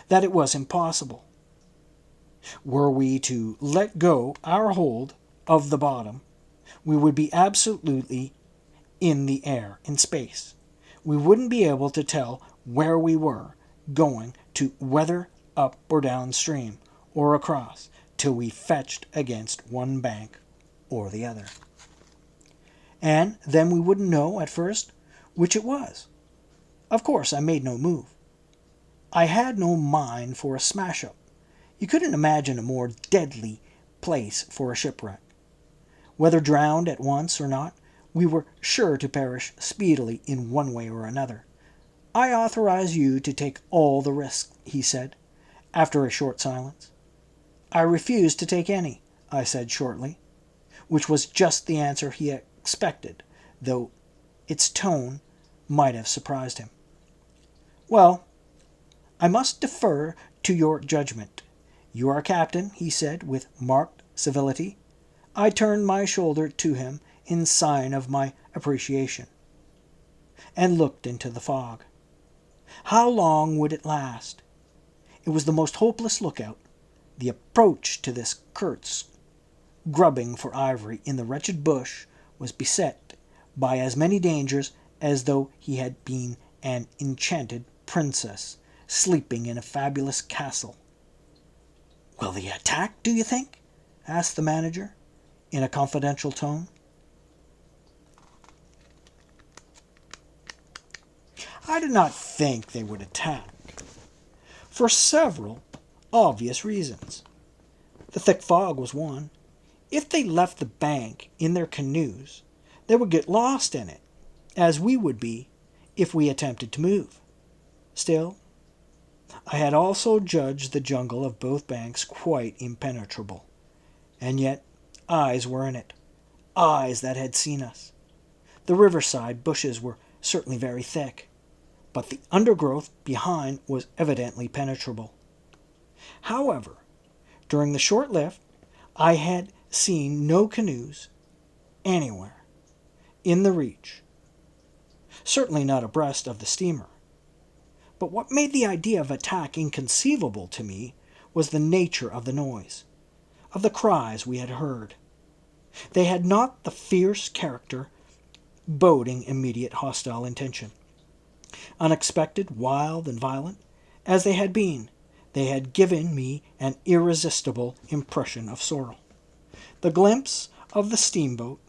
that it was impossible. Were we to let go our hold of the bottom, we would be absolutely in the air, in space. We wouldn't be able to tell where we were going to, whether up or downstream or across, till we fetched against one bank or the other. And then we wouldn't know at first which it was. Of course, I made no move. I had no mind for a smash-up. You couldn't imagine a more deadly place for a shipwreck. Whether drowned at once or not, we were sure to perish speedily in one way or another. I authorize you to take all the risks, he said, after a short silence. I refuse to take any, I said shortly, which was just the answer he expected, though its tone might have surprised him. Well, I must defer to your judgment. You are captain, he said with marked civility. I turned my shoulder to him in sign of my appreciation, and looked into the fog. How long would it last? It was the most hopeless lookout. The approach to this Kurtz, grubbing for ivory in the wretched bush, was beset by as many dangers as though he had been an enchanted princess sleeping in a fabulous castle. "Will they attack, do you think?" asked the manager, in a confidential tone. I did not think they would attack, for several obvious reasons. The thick fog was one. If they left the bank in their canoes, they would get lost in it, as we would be if we attempted to move. Still, I had also judged the jungle of both banks quite impenetrable, and yet eyes were in it, eyes that had seen us. The riverside bushes were certainly very thick, but the undergrowth behind was evidently penetrable. However, during the short lift, I had seen no canoes anywhere in the reach, certainly not abreast of the steamer. But what made the idea of attack inconceivable to me was the nature of the noise, of the cries we had heard. They had not the fierce character boding immediate hostile intention. Unexpected, wild, and violent as they had been, they had given me an irresistible impression of sorrow. The glimpse of the steamboat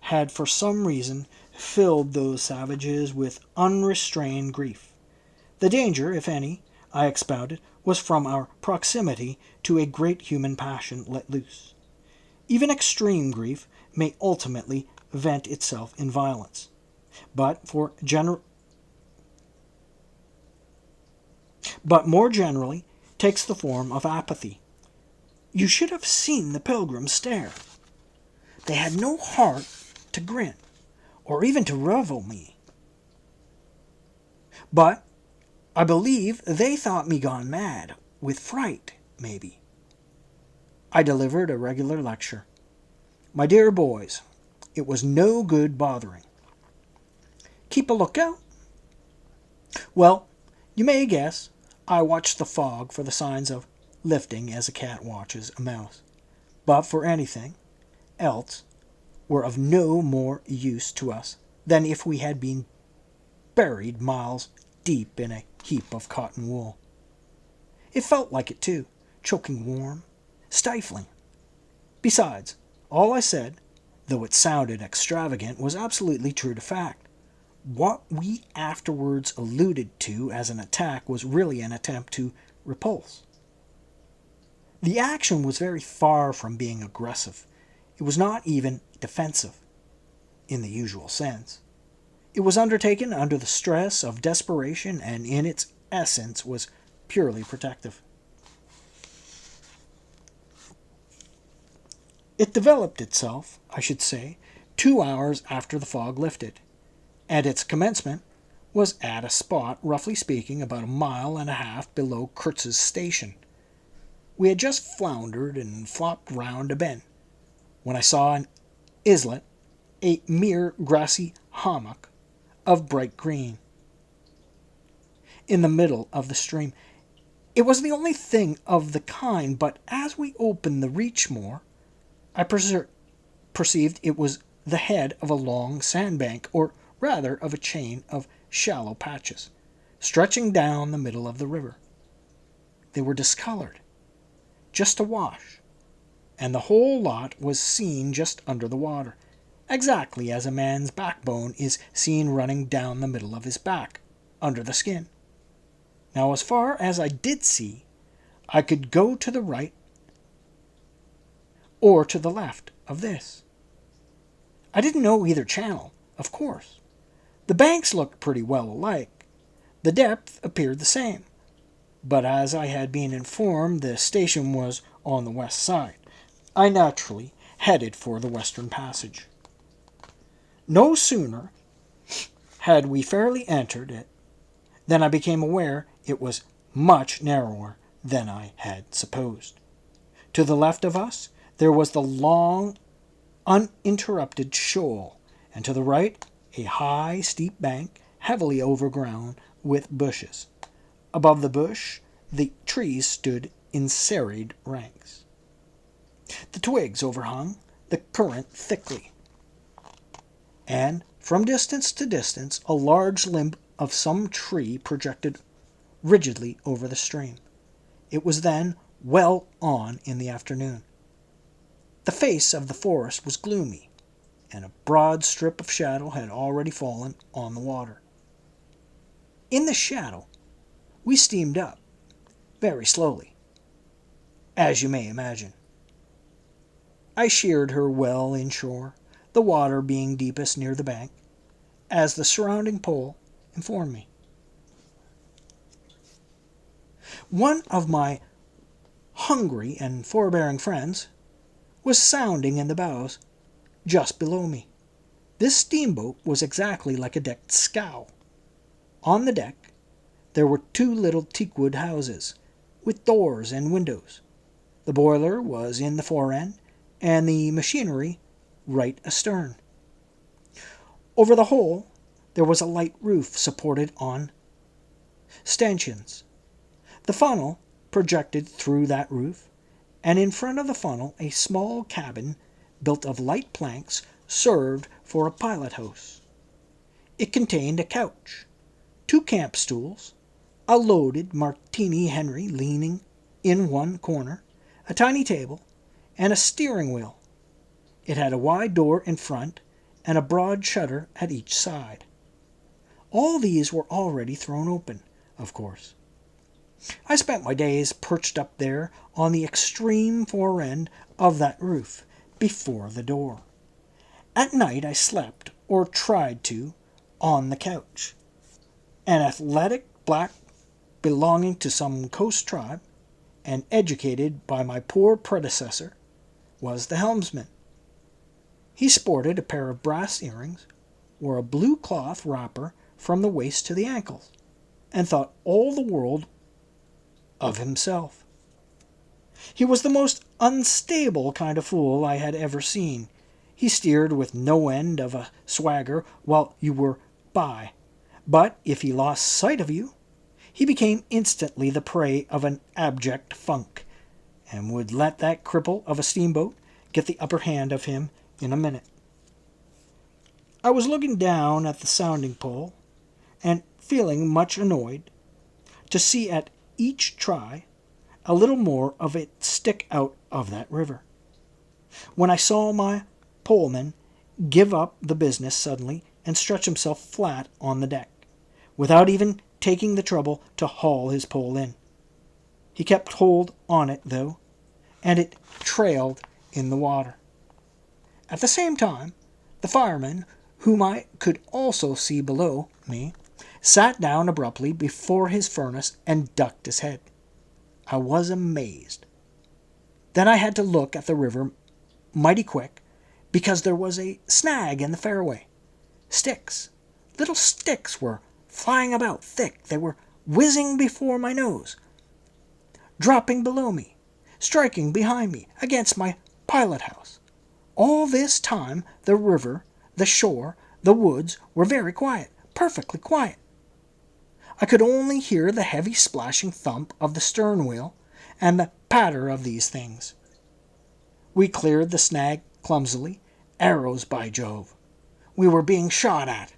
had for some reason filled those savages with unrestrained grief. The danger, if any, I expounded, was from our proximity to a great human passion let loose. Even extreme grief may ultimately vent itself in violence, but more generally takes the form of apathy. You should have seen the pilgrims stare. They had no heart to grin, or even to revel me. But I believe they thought me gone mad, with fright, maybe. I delivered a regular lecture. My dear boys, it was no good bothering. Keep a lookout? Well, you may guess, I watched the fog for the signs of lifting as a cat watches a mouse. But for anything else were of no more use to us than if we had been buried miles deep in a heap of cotton wool. It felt like it, too, choking warm, stifling. Besides, all I said, though it sounded extravagant, was absolutely true to fact. What we afterwards alluded to as an attack was really an attempt to repulse. The action was very far from being aggressive. It was not even defensive, in the usual sense. It was undertaken under the stress of desperation, and in its essence was purely protective. It developed itself, I should say, 2 hours after the fog lifted, and its commencement was at a spot, roughly speaking, about 1.5 miles below Kurtz's station. We had just floundered and flopped round a bend, when I saw an islet, a mere grassy hummock of bright green, in the middle of the stream. It was the only thing of the kind, but as we opened the reach more, I perceived it was the head of a long sandbank, or rather of a chain of shallow patches, stretching down the middle of the river. They were discolored, just awash, and the whole lot was seen just under the water, exactly as a man's backbone is seen running down the middle of his back, under the skin. Now, as far as I did see, I could go to the right or to the left of this. I didn't know either channel, of course. The banks looked pretty well alike. The depth appeared the same. But as I had been informed the station was on the west side, I naturally headed for the western passage. No sooner had we fairly entered it than I became aware it was much narrower than I had supposed. To the left of us, there was the long, uninterrupted shoal, and to the right, a high, steep bank, heavily overgrown with bushes. Above the bush, the trees stood in serried ranks. The twigs overhung the current thickly, and from distance to distance a large limb of some tree projected rigidly over the stream. It was then well on in the afternoon. The face of the forest was gloomy, and a broad strip of shadow had already fallen on the water. In the shadow we steamed up, very slowly, as you may imagine. I sheered her well inshore, the water being deepest near the bank, as the surrounding pole informed me. One of my hungry and forbearing friends was sounding in the bows just below me. This steamboat was exactly like a decked scow. On the deck there were two little teakwood houses, with doors and windows. The boiler was in the forend, and the machinery right astern. Over the whole there was a light roof supported on stanchions. The funnel projected through that roof, and in front of the funnel a small cabin built of light planks served for a pilot house. It contained a couch, two camp stools, a loaded Martini Henry leaning in one corner, a tiny table, and a steering wheel. It had a wide door in front and a broad shutter at each side. All these were already thrown open, of course. I spent my days perched up there on the extreme forend of that roof, before the door. At night I slept, or tried to, on the couch. An athletic black belonging to some coast tribe, and educated by my poor predecessor, was the helmsman. He sported a pair of brass earrings, wore a blue cloth wrapper from the waist to the ankles, and thought all the world of himself. He was the most unstable kind of fool I had ever seen. He steered with no end of a swagger while you were by, but if he lost sight of you, he became instantly the prey of an abject funk, and would let that cripple of a steamboat get the upper hand of him in a minute. I was looking down at the sounding pole, and feeling much annoyed to see at each try a little more of it stick out of that river, when I saw my poleman give up the business suddenly and stretch himself flat on the deck, without even taking the trouble to haul his pole in. He kept hold on it, though, and it trailed in the water. At the same time, the fireman, whom I could also see below me, sat down abruptly before his furnace and ducked his head. I was amazed. Then I had to look at the river mighty quick, because there was a snag in the fairway. Sticks, little sticks, were flying about thick. They were whizzing before my nose, dropping below me, striking behind me against my pilot house. All this time the river, the shore, the woods were very quiet, perfectly quiet. I could only hear the heavy splashing thump of the stern wheel and the patter of these things. We cleared the snag clumsily. Arrows, by Jove! We were being shot at.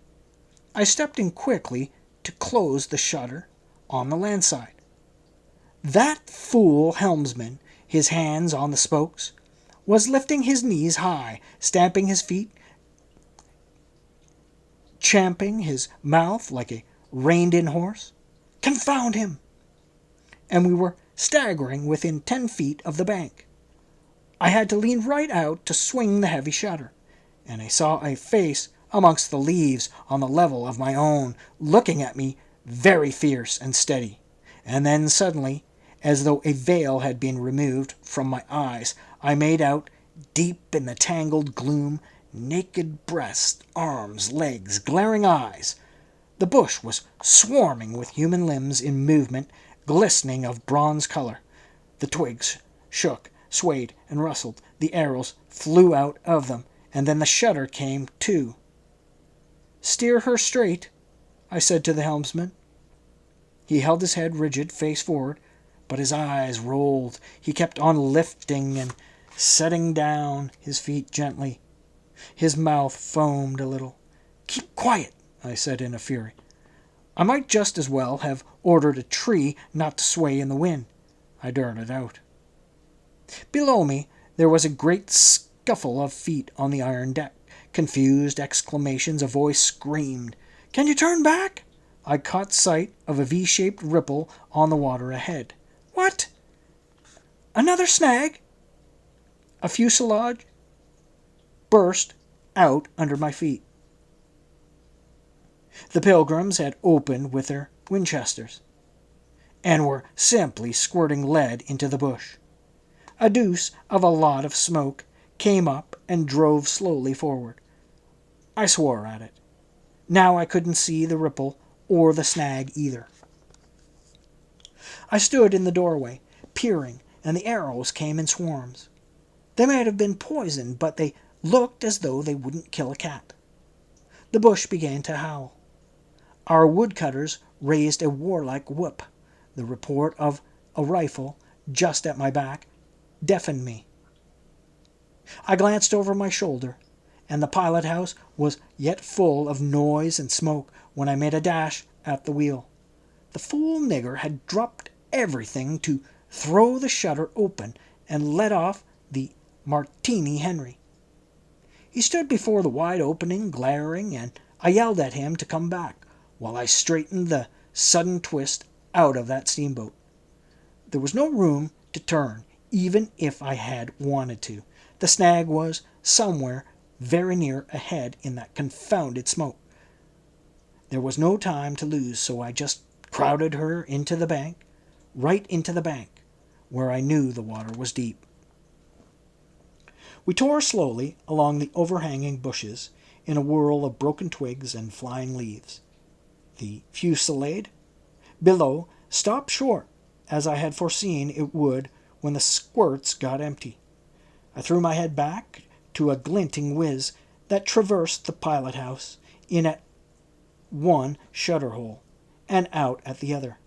I stepped in quickly to close the shutter on the land side. That fool helmsman, his hands on the spokes, was lifting his knees high, stamping his feet, champing his mouth like a reined-in horse. Confound him! And we were staggering within 10 feet of the bank. I had to lean right out to swing the heavy shutter, and I saw a face amongst the leaves on the level of my own, looking at me very fierce and steady. And then suddenly, as though a veil had been removed from my eyes, I made out, deep in the tangled gloom, naked breasts, arms, legs, glaring eyes. The bush was swarming with human limbs in movement glistening of bronze color. The twigs shook, swayed, and rustled. The arrows flew out of them, and then the shutter came to. "Steer her straight," I said to the helmsman. He held his head rigid, face forward, but his eyes rolled. He kept on lifting and setting down his feet gently. His mouth foamed a little. "Keep quiet," I said in a fury. I might just as well have ordered a tree not to sway in the wind. I darted out. Below me there was a great scuffle of feet on the iron deck. Confused exclamations, a voice screamed, "Can you turn back?" I caught sight of a V-shaped ripple on the water ahead. "What? Another snag?" A fuselage burst out under my feet. The Pilgrims had opened with their Winchesters, and were simply squirting lead into the bush. A deuce of a lot of smoke came up and drove slowly forward. I swore at it. Now I couldn't see the ripple or the snag either. I stood in the doorway, peering, and the arrows came in swarms. They might have been poisoned, but they looked as though they wouldn't kill a cat. The bush began to howl. Our woodcutters raised a warlike whoop. The report of a rifle just at my back deafened me. I glanced over my shoulder, and the pilot-house was yet full of noise and smoke when I made a dash at the wheel. The fool nigger had dropped everything to throw the shutter open and let off the Martini Henry. He stood before the wide opening, glaring, and I yelled at him to come back, while I straightened the sudden twist out of that steamboat. There was no room to turn, even if I had wanted to. The snag was somewhere very near ahead in that confounded smoke. There was no time to lose, so I just crowded her into the bank, right into the bank, where I knew the water was deep. We tore slowly along the overhanging bushes in a whirl of broken twigs and flying leaves. The fusillade below stopped short, as I had foreseen it would when the squirts got empty. I threw my head back to a glinting whiz that traversed the pilot-house in at one shutter hole and out at the other.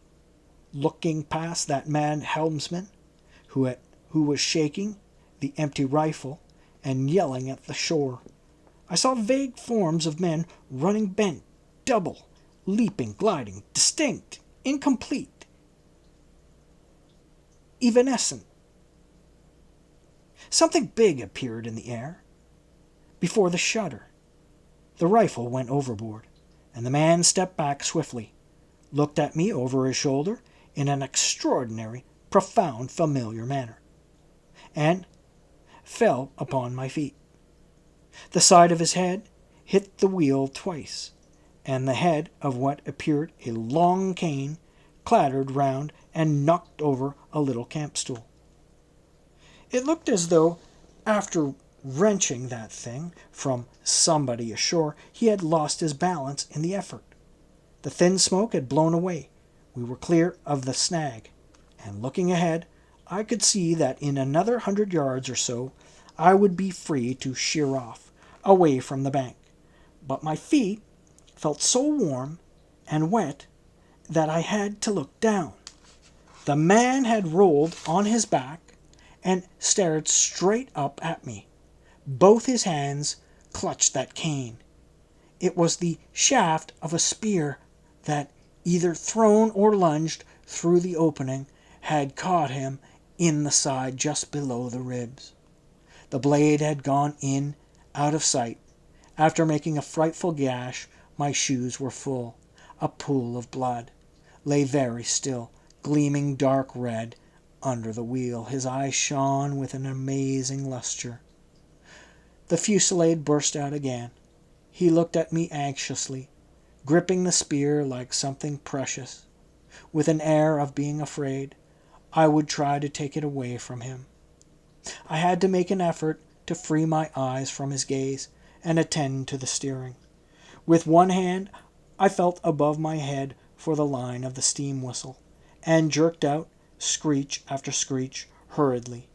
Looking past that mad helmsman who was shaking the empty rifle and yelling at the shore, I saw vague forms of men running bent, double, leaping, gliding, distinct, incomplete, evanescent. Something big appeared in the air before the shutter. The rifle went overboard, and the man stepped back swiftly, looked at me over his shoulder in an extraordinary, profound, familiar manner, and fell upon my feet. The side of his head hit the wheel twice, and the head of what appeared a long cane clattered round and knocked over a little camp stool. It looked as though, after wrenching that thing from somebody ashore, he had lost his balance in the effort. The thin smoke had blown away. We were clear of the snag, and looking ahead, I could see that in another 100 yards or so I would be free to sheer off, away from the bank. But my feet felt so warm and wet that I had to look down. The man had rolled on his back and stared straight up at me. Both his hands clutched that cane. It was the shaft of a spear that, either thrown or lunged through the opening, had caught him in the side just below the ribs. The blade had gone in, out of sight. After making a frightful gash, my shoes were full. A pool of blood lay very still, gleaming dark red under the wheel. His eyes shone with an amazing luster. The fusillade burst out again. He looked at me anxiously, gripping the spear like something precious. With an air of being afraid, I would try to take it away from him. I had to make an effort to free my eyes from his gaze and attend to the steering. With one hand, I felt above my head for the line of the steam whistle, and jerked out screech after screech hurriedly.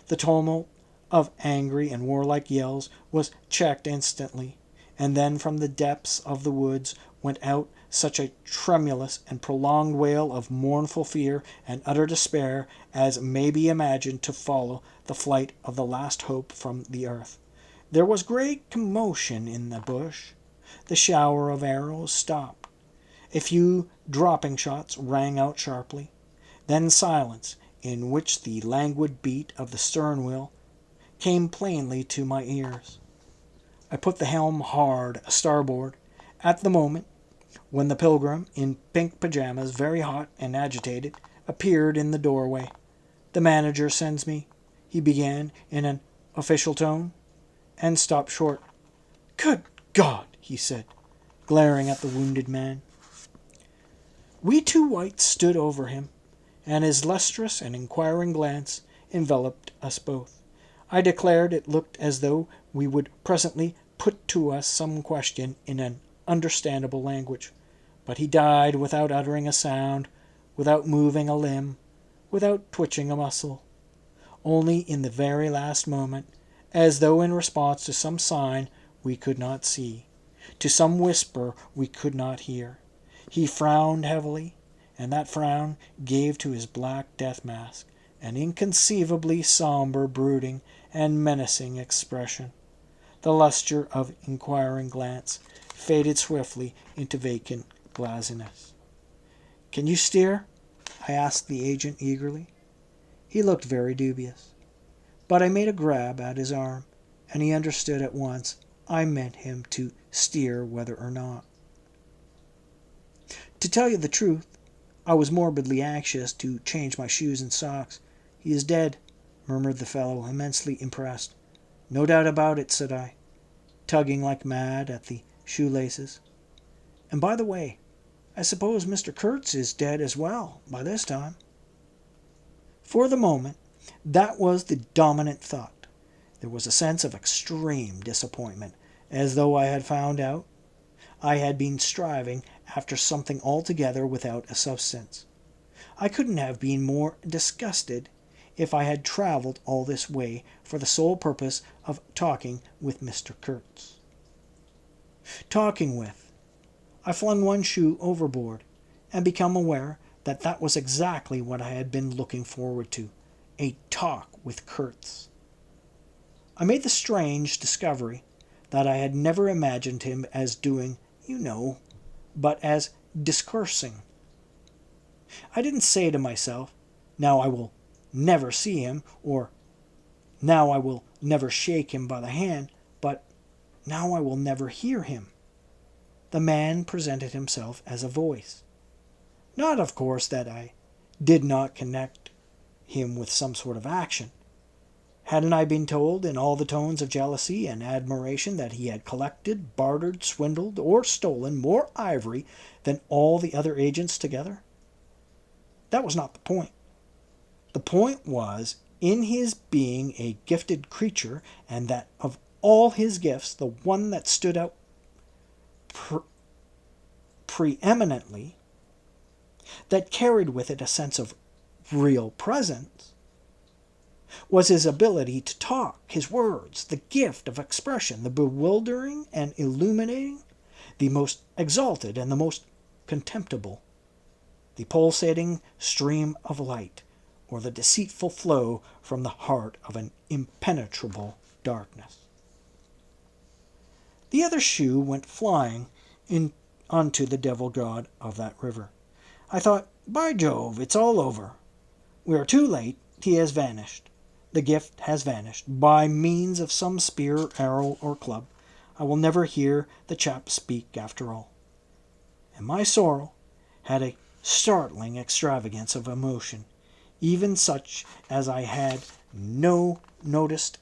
The tumult of angry and warlike yells was checked instantly, and then from the depths of the woods went out such a tremulous and prolonged wail of mournful fear and utter despair as may be imagined to follow the flight of the last hope from the earth. There was great commotion in the bush. The shower of arrows stopped. A few dropping shots rang out sharply. Then silence, in which the languid beat of the stern wheel came plainly to my ears. I put the helm hard starboard at the moment when the pilgrim, in pink pajamas, very hot and agitated, appeared in the doorway. "The manager sends me," he began in an official tone, and stopped short. "Good God!" he said, glaring at the wounded man. We two whites stood over him, and his lustrous and inquiring glance enveloped us both. I declared it looked as though we would presently put to us some question in an understandable language. But he died without uttering a sound, without moving a limb, without twitching a muscle. Only in the very last moment, as though in response to some sign we could not see, to some whisper we could not hear, he frowned heavily, and that frown gave to his black death mask an inconceivably somber, brooding, and menacing expression. The lustre of inquiring glance faded swiftly into vacant glassiness. "Can you steer?" I asked the agent eagerly. He looked very dubious, but I made a grab at his arm, and he understood at once I meant him to steer whether or not. To tell you the truth, I was morbidly anxious to change my shoes and socks. "He is dead," murmured the fellow, immensely impressed. "No doubt about it," said I, tugging like mad at the shoelaces. "And by the way, I suppose Mr. Kurtz is dead as well by this time." For the moment, that was the dominant thought. There was a sense of extreme disappointment, as though I had found out I had been striving after something altogether without a substance. I couldn't have been more disgusted if I had traveled all this way for the sole purpose of talking with Mr. Kurtz. Talking with. I flung one shoe overboard, and became aware that that was exactly what I had been looking forward to, a talk with Kurtz. I made the strange discovery that I had never imagined him as doing, but as discoursing. I didn't say to myself, "Now I will never see him," or "Now I will never shake him by the hand," but "Now I will never hear him." The man presented himself as a voice. Not, of course, that I did not connect him with some sort of action. Hadn't I been told in all the tones of jealousy and admiration that he had collected, bartered, swindled, or stolen more ivory than all the other agents together? That was not the point. The point was in his being a gifted creature, and that of all his gifts, the one that stood out preeminently, that carried with it a sense of real presence, was his ability to talk, his words, the gift of expression, the bewildering and illuminating, the most exalted and the most contemptible, the pulsating stream of light, or the deceitful flow from the heart of an impenetrable darkness. The other shoe went flying onto the devil god of that river. I thought, "By Jove, it's all over. We are too late. He has vanished. The gift has vanished. By means of some spear, arrow, or club, I will never hear the chap speak after all." And my sorrow had a startling extravagance of emotion, even such as I had noticed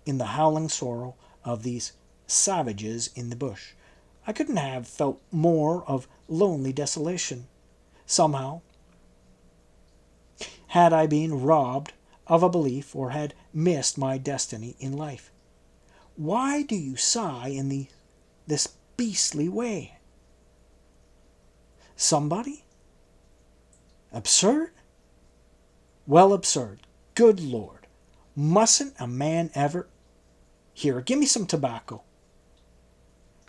in the howling sorrow of these savages in the bush. I couldn't have felt more of lonely desolation. Somehow, had I been robbed of a belief or had missed my destiny in life. "Why do you sigh in this beastly way?" Somebody? Absurd? Well, absurd. Good Lord. Mustn't a man ever... Here, give me some tobacco.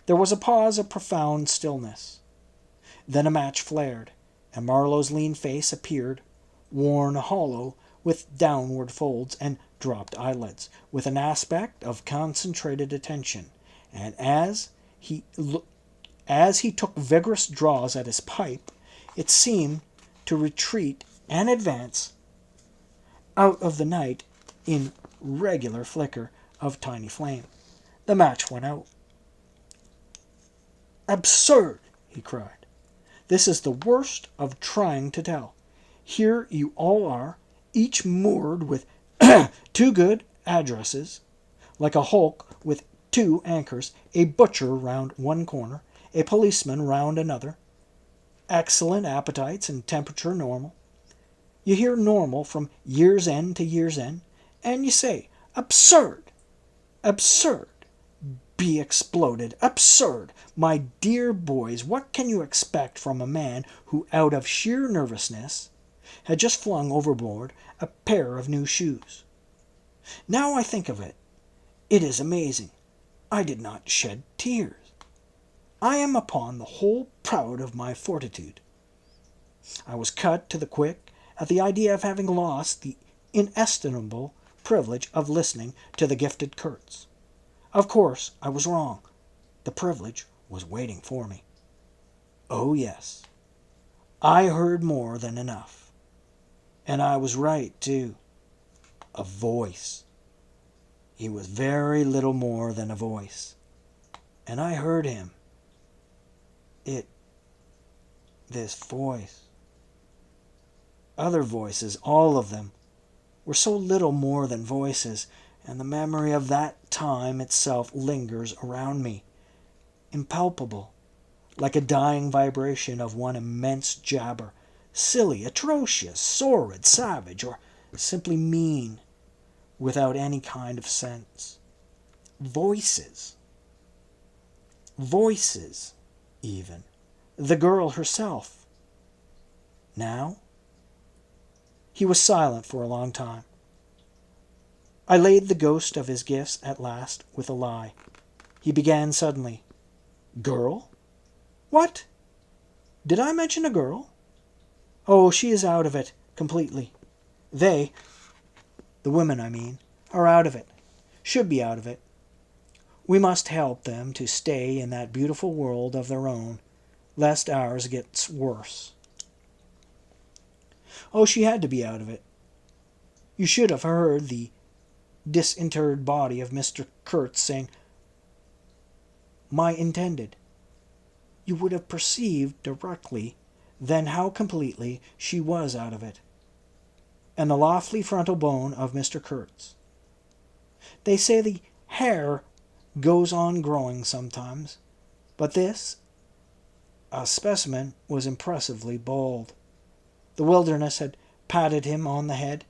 There was a pause of profound stillness. Then a match flared, and Marlowe's lean face appeared, worn hollow, with downward folds and dropped eyelids, with an aspect of concentrated attention, and as he took vigorous draws at his pipe, it seemed to retreat and advance out of the night in regular flicker of tiny flame. The match went out. Absurd! He cried. This is the worst of trying to tell. Here you all are, each moored with two good addresses, like a hulk with two anchors, a butcher round one corner, a policeman round another, excellent appetites and temperature normal. You hear normal from year's end to year's end, and you say, absurd! Absurd! Be exploded! Absurd! My dear boys, what can you expect from a man who, out of sheer nervousness, had just flung overboard a pair of new shoes? Now I think of it, it is amazing. I did not shed tears. I am upon the whole proud of my fortitude. I was cut to the quick at the idea of having lost the inestimable privilege of listening to the gifted Kurtz. Of course, I was wrong. The privilege was waiting for me. Oh, yes. I heard more than enough. And I was right, too. A voice. He was very little more than a voice. And I heard him. This voice. Other voices, all of them, were so little more than voices, and the memory of that time itself lingers around me, impalpable, like a dying vibration of one immense jabber, silly, atrocious, sordid, savage, or simply mean, without any kind of sense. Voices. Voices, even. The girl herself. Now? He was silent for a long time. I laid the ghost of his gifts at last with a lie. He began suddenly. Girl? What? Did I mention a girl? Oh, she is out of it, completely. They, the women I mean, are out of it. Should be out of it. We must help them to stay in that beautiful world of their own, lest ours gets worse. Oh, she had to be out of it. You should have heard the disinterred body of Mr. Kurtz saying, my intended. You would have perceived directly then how completely she was out of it. And the lofty frontal bone of Mr. Kurtz. They say the hair goes on growing sometimes, but this, a specimen, was impressively bald. The wilderness had patted him on the head,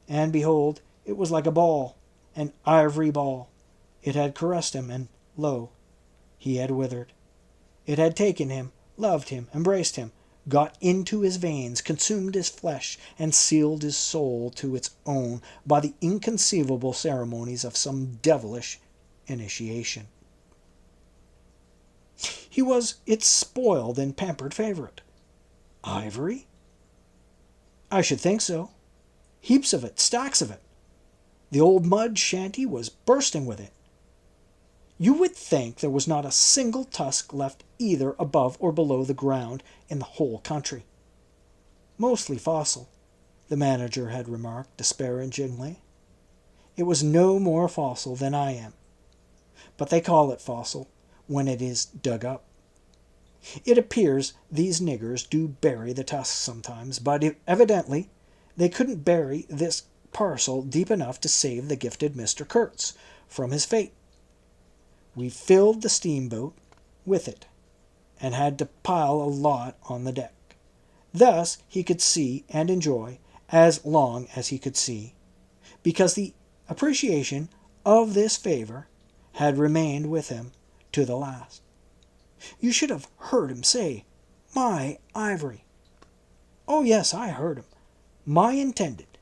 and behold, it was like a ball, an ivory ball. It had caressed him, and lo, he had withered. It had taken him, loved him, embraced him, got into his veins, consumed his flesh, and sealed his soul to its own by the inconceivable ceremonies of some devilish initiation. He was its spoiled and pampered favorite. Ivory? I should think so. Heaps of it, stacks of it. The old mud shanty was bursting with it. You would think there was not a single tusk left either above or below the ground in the whole country. Mostly fossil, the manager had remarked disparagingly. It was no more fossil than I am. But they call it fossil when it is dug up. It appears these niggers do bury the tusks sometimes, but evidently they couldn't bury this parcel deep enough to save the gifted Mr. Kurtz from his fate. We filled the steamboat with it, and had to pile a lot on the deck. Thus he could see and enjoy as long as he could see, because the appreciation of this favor had remained with him to the last. You should have heard him say, my ivory. Oh, yes, I heard him. My intended,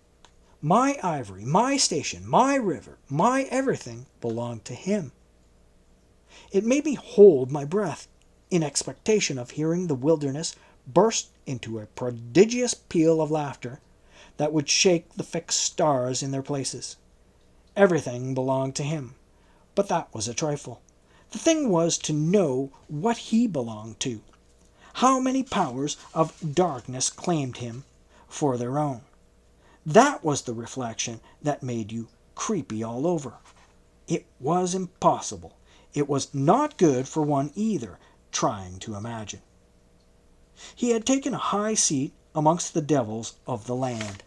my ivory, my station, my river, my everything belonged to him. It made me hold my breath in expectation of hearing the wilderness burst into a prodigious peal of laughter that would shake the fixed stars in their places. Everything belonged to him, but that was a trifle. The thing was to know what he belonged to. How many powers of darkness claimed him for their own? That was the reflection that made you creepy all over. It was impossible. It was not good for one either, trying to imagine. He had taken a high seat amongst the devils of the land.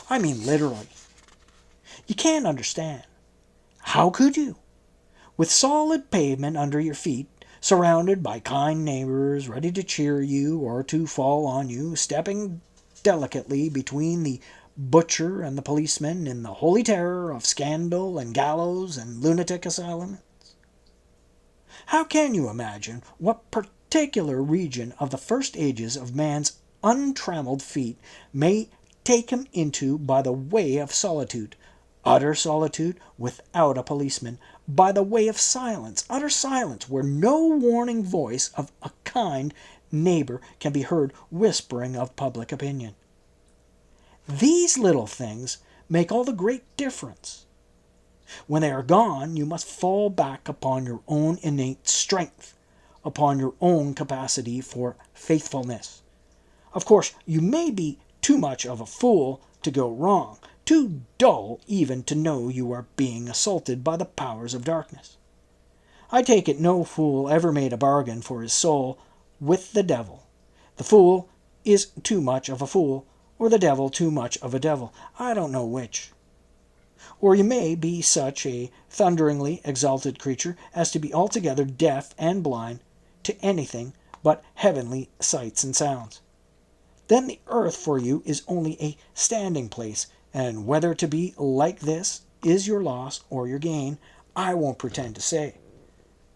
I mean literally. You can't understand. How could you? With solid pavement under your feet, surrounded by kind neighbors ready to cheer you or to fall on you, stepping delicately between the butcher and the policeman in the holy terror of scandal and gallows and lunatic asylum. How can you imagine what particular region of the first ages of man's untrammeled feet may take him into by the way of solitude, utter solitude without a policeman, by the way of silence, utter silence, where no warning voice of a kind neighbor can be heard whispering of public opinion? These little things make all the great difference. When they are gone, you must fall back upon your own innate strength, upon your own capacity for faithfulness. Of course, you may be too much of a fool to go wrong, too dull even to know you are being assaulted by the powers of darkness. I take it no fool ever made a bargain for his soul with the devil. The fool is too much of a fool, or the devil too much of a devil. I don't know which. Or you may be such a thunderingly exalted creature as to be altogether deaf and blind to anything but heavenly sights and sounds. Then the earth for you is only a standing place, and whether to be like this is your loss or your gain, I won't pretend to say.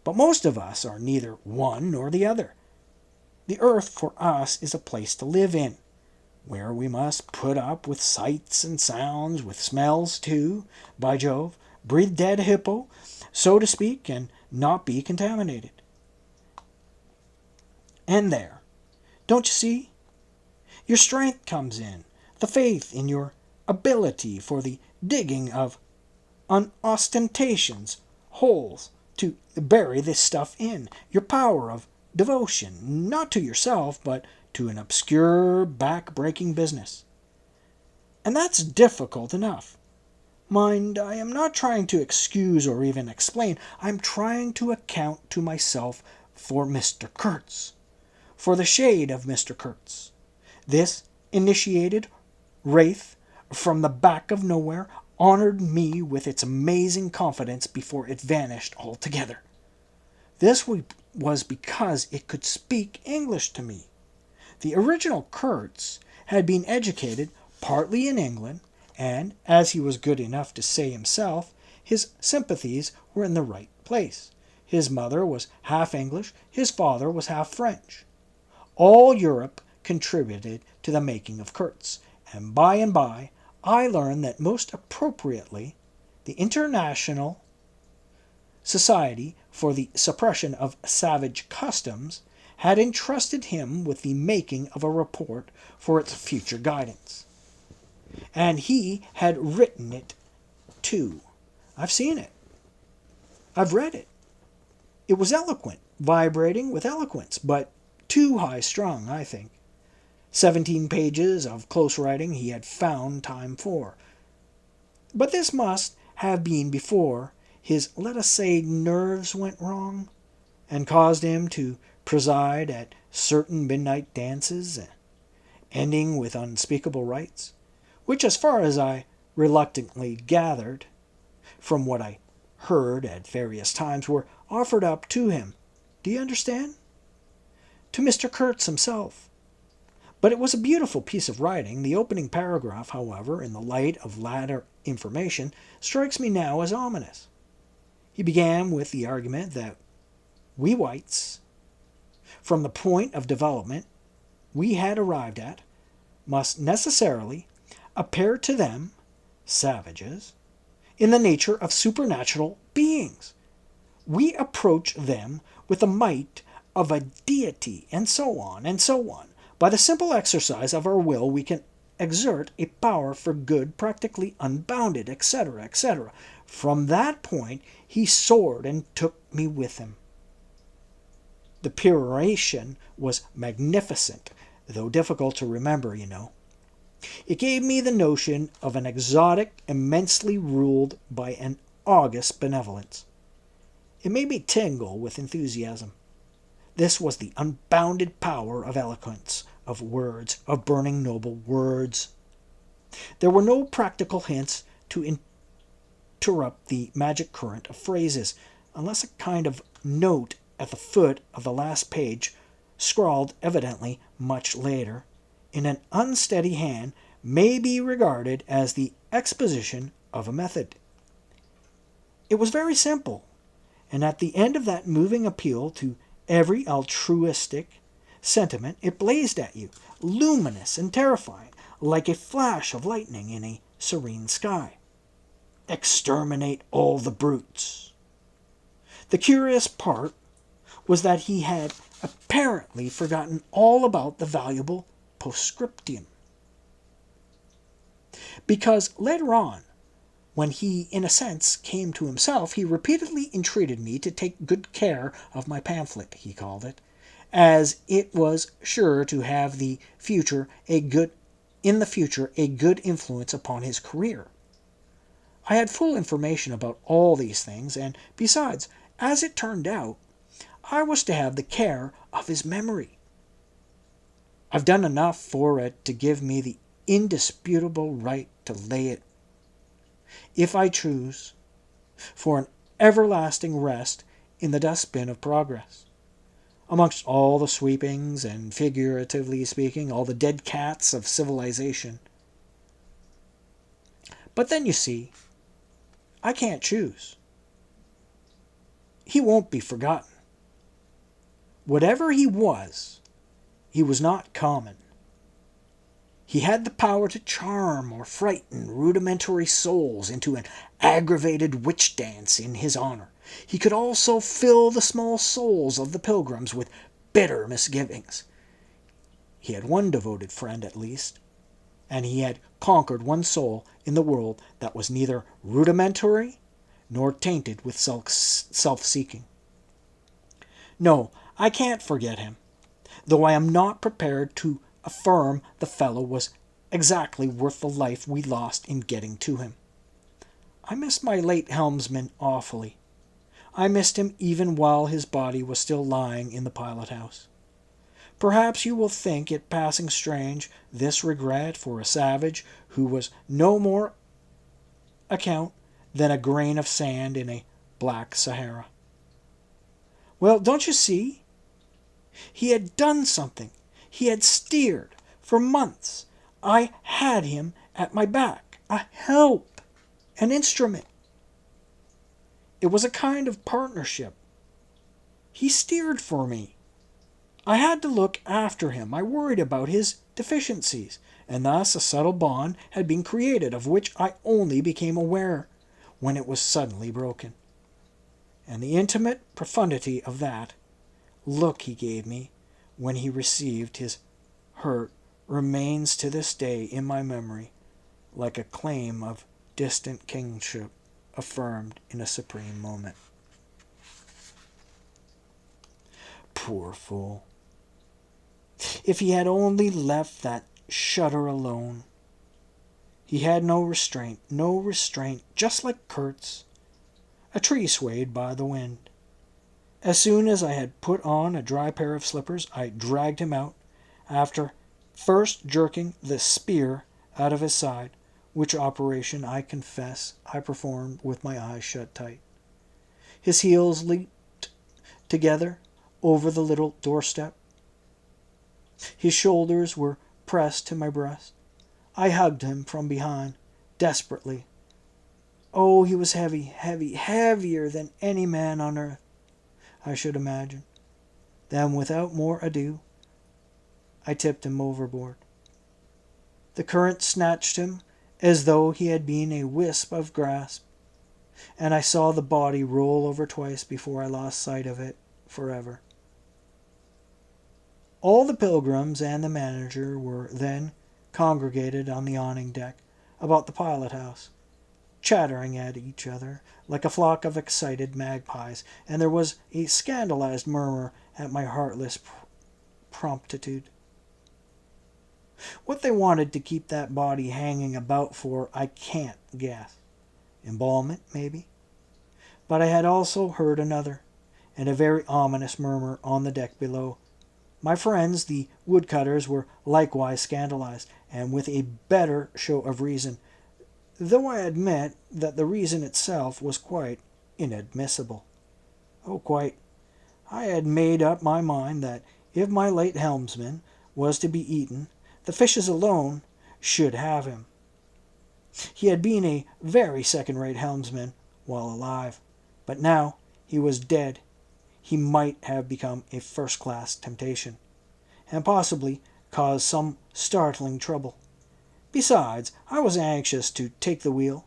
But most of us are neither one nor the other. The earth for us is a place to live in, where we must put up with sights and sounds, with smells too, by Jove, breathe dead hippo, so to speak, and not be contaminated. And there, don't you see? Your strength comes in, the faith in your ability for the digging of unostentations, holes, to bury this stuff in, your power of devotion, not to yourself, but to an obscure, back-breaking business. And that's difficult enough. Mind, I am not trying to excuse or even explain. I am trying to account to myself for Mr. Kurtz, for the shade of Mr. Kurtz. This initiated wraith from the back of nowhere honored me with its amazing confidence before it vanished altogether. This was because it could speak English to me. The original Kurtz had been educated partly in England, and, as he was good enough to say himself, his sympathies were in the right place. His mother was half English, his father was half French. All Europe contributed to the making of Kurtz, and by I learned that most appropriately the International Society for the Suppression of Savage Customs had entrusted him with the making of a report for its future guidance. And he had written it, too. I've seen it. I've read it. It was eloquent, vibrating with eloquence, but too high-strung, I think. 17 pages of close writing he had found time for. But this must have been before his, let us say, nerves went wrong, and caused him to preside at certain midnight dances, ending with unspeakable rites, which, as far as I reluctantly gathered from what I heard at various times, were offered up to him. Do you understand? To Mr. Kurtz himself. But it was a beautiful piece of writing. The opening paragraph, however, in the light of later information, strikes me now as ominous. He began with the argument that we whites, from the point of development we had arrived at, must necessarily appear to them, savages, in the nature of supernatural beings. We approach them with the might of a deity, and so on, and so on. By the simple exercise of our will, we can exert a power for good practically unbounded, etc., etc. From that point, he soared and took me with him. The peroration was magnificent, though difficult to remember, you know. It gave me the notion of an exotic immensely ruled by an august benevolence. It made me tingle with enthusiasm. This was the unbounded power of eloquence, of words, of burning noble words. There were no practical hints to interrupt the magic current of phrases, unless a kind of note at the foot of the last page, scrawled evidently much later, in an unsteady hand, may be regarded as the exposition of a method. It was very simple, and at the end of that moving appeal to every altruistic sentiment, it blazed at you, luminous and terrifying, like a flash of lightning in a serene sky. Exterminate all the brutes. The curious part was that he had apparently forgotten all about the valuable postscriptum. Because later on, when he, in a sense, came to himself, he repeatedly entreated me to take good care of my pamphlet, he called it, as it was sure to have in the future a good influence upon his career. I had full information about all these things, and besides, as it turned out, I was to have the care of his memory. I've done enough for it to give me the indisputable right to lay it, if I choose, for an everlasting rest in the dustbin of progress, amongst all the sweepings and, figuratively speaking, all the dead cats of civilization. But then, you see, I can't choose. He won't be forgotten. Whatever he was not common. He had the power to charm or frighten rudimentary souls into an aggravated witch dance in his honor. He could also fill the small souls of the pilgrims with bitter misgivings. He had one devoted friend at least, and he had conquered one soul in the world that was neither rudimentary nor tainted with self-seeking. No, I can't forget him, though I am not prepared to affirm the fellow was exactly worth the life we lost in getting to him. I missed my late helmsman awfully. I missed him even while his body was still lying in the pilot-house. Perhaps you will think it passing strange, this regret for a savage who was no more account than a grain of sand in a black Sahara. Well, don't you see? He had done something. He had steered for months. I had him at my back, a help, an instrument. It was a kind of partnership. He steered for me. I had to look after him. I worried about his deficiencies, and thus a subtle bond had been created of which I only became aware when it was suddenly broken. And the intimate profundity of that look he gave me when he received his hurt remains to this day in my memory like a claim of distant kingship affirmed in a supreme moment. Poor fool. If he had only left that shutter alone. He had no restraint, just like Kurtz. A tree swayed by the wind. As soon as I had put on a dry pair of slippers, I dragged him out, after first jerking the spear out of his side, which operation, I confess, I performed with my eyes shut tight. His heels leaped together over the little doorstep. His shoulders were pressed to my breast. I hugged him from behind, desperately. Oh, he was heavy, heavier than any man on earth, I should imagine. Then, without more ado, I tipped him overboard. The current snatched him as though he had been a wisp of grass, and I saw the body roll over twice before I lost sight of it forever. All the pilgrims and the manager were then congregated on the awning deck about the pilot house, chattering at each other like a flock of excited magpies, and there was a scandalized murmur at my heartless promptitude. What they wanted to keep that body hanging about for, I can't guess. Embalmment, maybe? But I had also heard another, and a very ominous murmur on the deck below. My friends, the woodcutters, were likewise scandalized, and with a better show of reason, though I admit that the reason itself was quite inadmissible. Oh, quite. I had made up my mind that if my late helmsman was to be eaten, the fishes alone should have him. He had been a very second-rate helmsman while alive, but now he was dead. He might have become a first-class temptation, and possibly cause some startling trouble. Besides, I was anxious to take the wheel.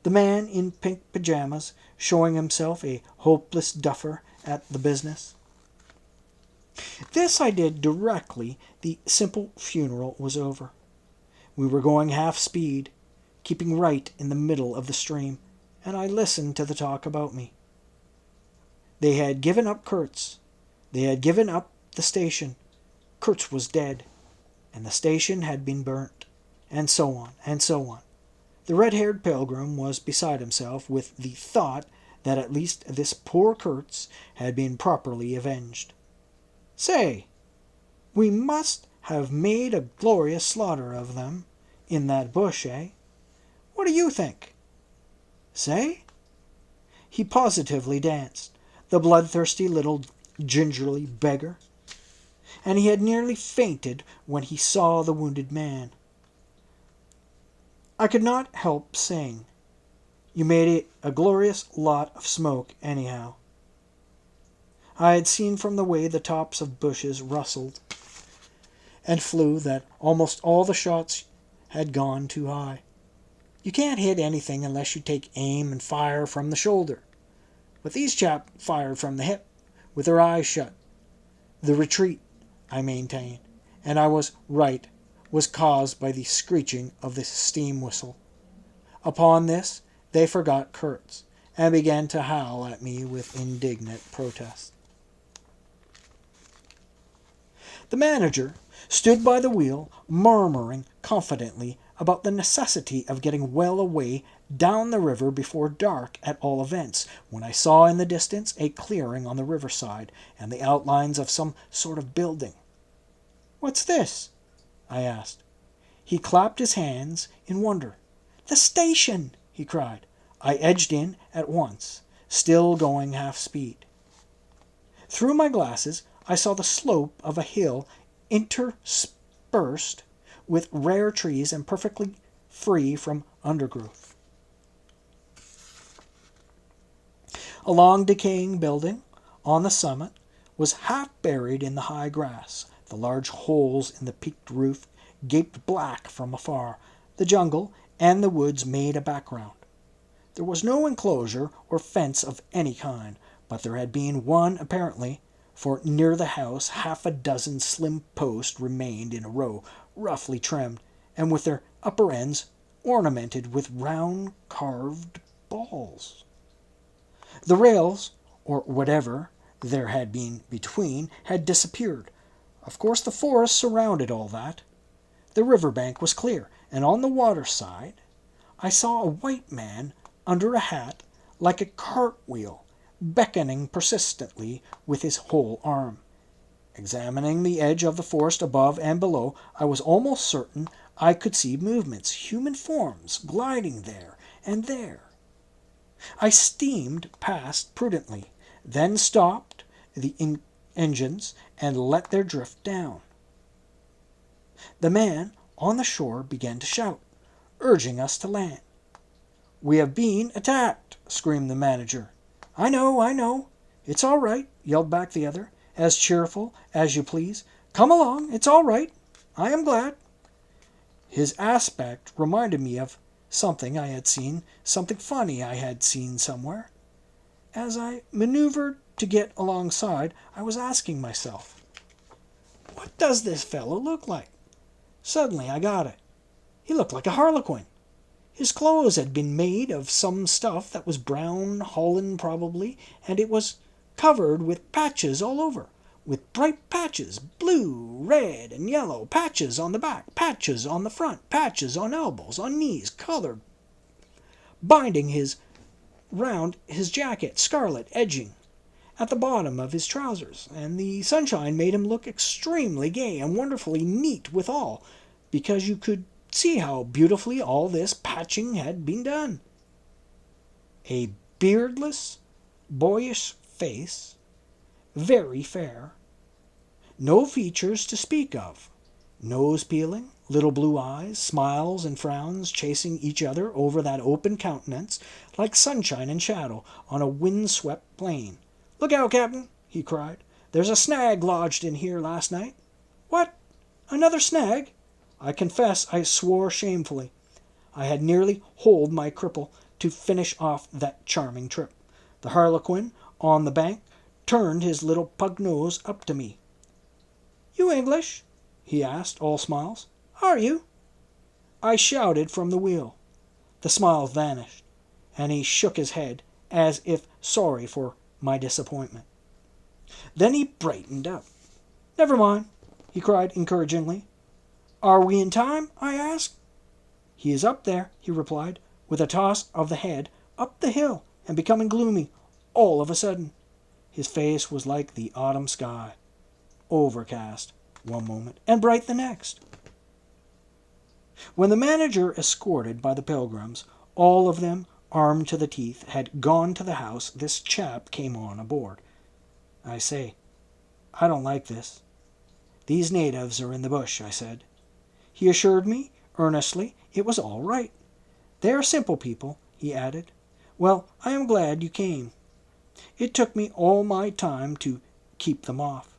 The man in pink pajamas showing himself a hopeless duffer at the business. This I did directly the simple funeral was over. We were going half speed, keeping right in the middle of the stream, and I listened to the talk about me. They had given up Kurtz. They had given up the station. Kurtz was dead, and the station had been burnt, and so on, and so on. The red-haired pilgrim was beside himself with the thought that at least this poor Kurtz had been properly avenged. Say, we must have made a glorious slaughter of them in that bush, eh? What do you think? Say? He positively danced, the bloodthirsty little gingerly beggar, and he had nearly fainted when he saw the wounded man. I could not help saying, "You made it a glorious lot of smoke, anyhow." I had seen from the way the tops of bushes rustled and flew that almost all the shots had gone too high. You can't hit anything unless you take aim and fire from the shoulder. But these chaps fired from the hip, with their eyes shut. The retreat, I maintain, and I was right, was caused by the screeching of the steam whistle. Upon this, they forgot Kurtz, and began to howl at me with indignant protest. The manager stood by the wheel, murmuring confidently about the necessity of getting well away down the river before dark at all events, when I saw in the distance a clearing on the riverside and the outlines of some sort of building. "What's this?" I asked. He clapped his hands in wonder. "The station!" he cried. I edged in at once, still going half speed. Through my glasses I saw the slope of a hill interspersed with rare trees and perfectly free from undergrowth. A long decaying building on the summit was half buried in the high grass. The large holes in the peaked roof gaped black from afar. The jungle and the woods made a background. There was no enclosure or fence of any kind, but there had been one apparently, for near the house half a dozen slim posts remained in a row, roughly trimmed, and with their upper ends ornamented with round carved balls. The rails, or whatever there had been between, had disappeared. Of course the forest surrounded all that. The river bank was clear, and on the water side I saw a white man under a hat like a cartwheel, beckoning persistently with his whole arm. Examining the edge of the forest above and below, I was almost certain I could see movements, human forms, gliding there and there. I steamed past prudently, then stopped the engines and let their drift down. The man on the shore began to shout, urging us to land. "We have been attacked!" screamed the manager. I know. It's all right," yelled back the other, as cheerful as you please. "Come along, it's all right. I am glad." His aspect reminded me of something I had seen, something funny I had seen somewhere. As I maneuvered to get alongside, I was asking myself, what does this fellow look like? Suddenly I got it. He looked like a harlequin. His clothes had been made of some stuff that was brown holland probably, and it was covered with patches all over, with bright patches, blue, red, and yellow, patches on the back, patches on the front, patches on elbows, on knees, colored, binding his round his jacket, scarlet edging at the bottom of his trousers, and the sunshine made him look extremely gay and wonderfully neat withal, because you could see how beautifully all this patching had been done. A beardless, boyish face, very fair, no features to speak of, nose peeling, little blue eyes, smiles and frowns chasing each other over that open countenance like sunshine and shadow on a wind-swept plain. "Look out, Captain!" he cried. "There's a snag lodged in here last night." "What? Another snag?" I confess I swore shamefully. I had nearly holed my cripple to finish off that charming trip. The harlequin on the bank turned his little pug nose up to me. "You English?" he asked, all smiles. "Are you?" I shouted from the wheel. The smiles vanished, and he shook his head as if sorry for my disappointment. Then he brightened up. "Never mind," he cried encouragingly. "Are we in time?" I asked. "He is up there," he replied, with a toss of the head, "up the hill, and becoming gloomy all of a sudden." His face was like the autumn sky, overcast one moment and bright the next. When the manager, escorted by the pilgrims, all of them armed to the teeth, had gone to the house, this chap came on aboard. "I say, I don't like this. These natives are in the bush," I said. He assured me earnestly it was all right. "They are simple people," he added. "Well, I am glad you came. It took me all my time to keep them off."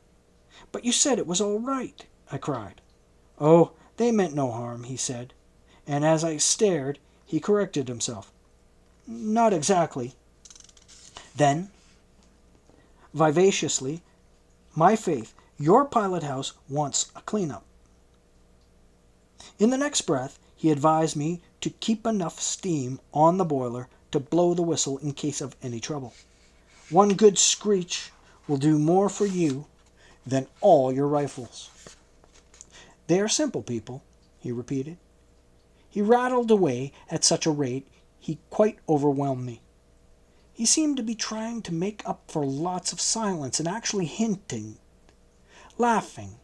"But you said it was all right," I cried. "Oh, they meant no harm," he said, and as I stared, he corrected himself. "Not exactly." Then, vivaciously, "My faith, your pilot house wants a clean-up." In the next breath, he advised me to keep enough steam on the boiler to blow the whistle in case of any trouble. "One good screech will do more for you than all your rifles." "They are simple people," he repeated. He rattled away at such a rate he quite overwhelmed me. He seemed to be trying to make up for lots of silence and actually hinting, laughing,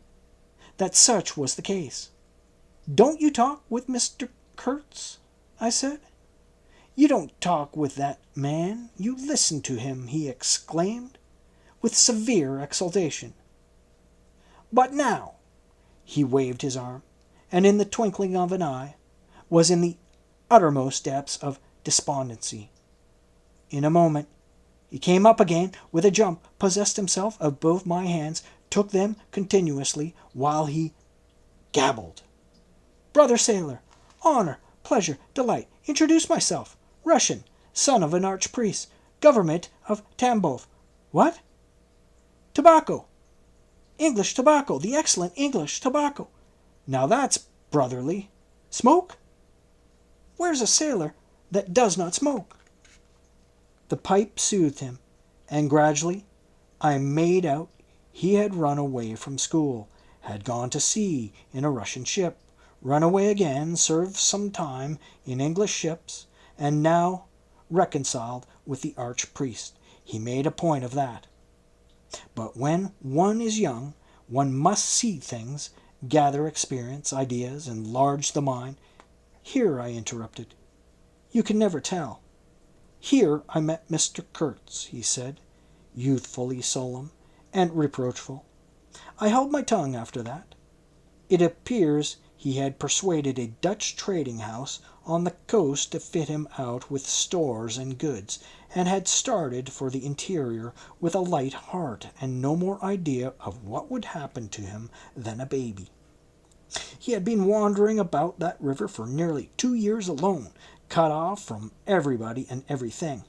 that such was the case. "Don't you talk with Mr. Kurtz?" I said. "You don't talk with that man, you listen to him," he exclaimed, with severe exultation. "But now," he waved his arm, and in the twinkling of an eye was in the uttermost depths of despondency. In a moment he came up again with a jump, possessed himself of both my hands, took them continuously, while he gabbled. "Brother sailor, honor, pleasure, delight, introduce myself, Russian, son of an archpriest, government of Tambov. What? Tobacco, English tobacco, the excellent English tobacco. Now that's brotherly. Smoke? Where's a sailor that does not smoke?" The pipe soothed him, and gradually I made out he had run away from school, had gone to sea in a Russian ship, run away again, served some time in English ships, and now reconciled with the archpriest. He made a point of that. But when one is young, one must see things, gather experience, ideas, enlarge the mind. "Here," I interrupted, "you can never tell. Here I met Mr. Kurtz," he said, youthfully solemn and reproachful. I held my tongue after that. It appears he had persuaded a Dutch trading house on the coast to fit him out with stores and goods, and had started for the interior with a light heart and no more idea of what would happen to him than a baby. He had been wandering about that river for nearly 2 years alone, cut off from everybody and everything.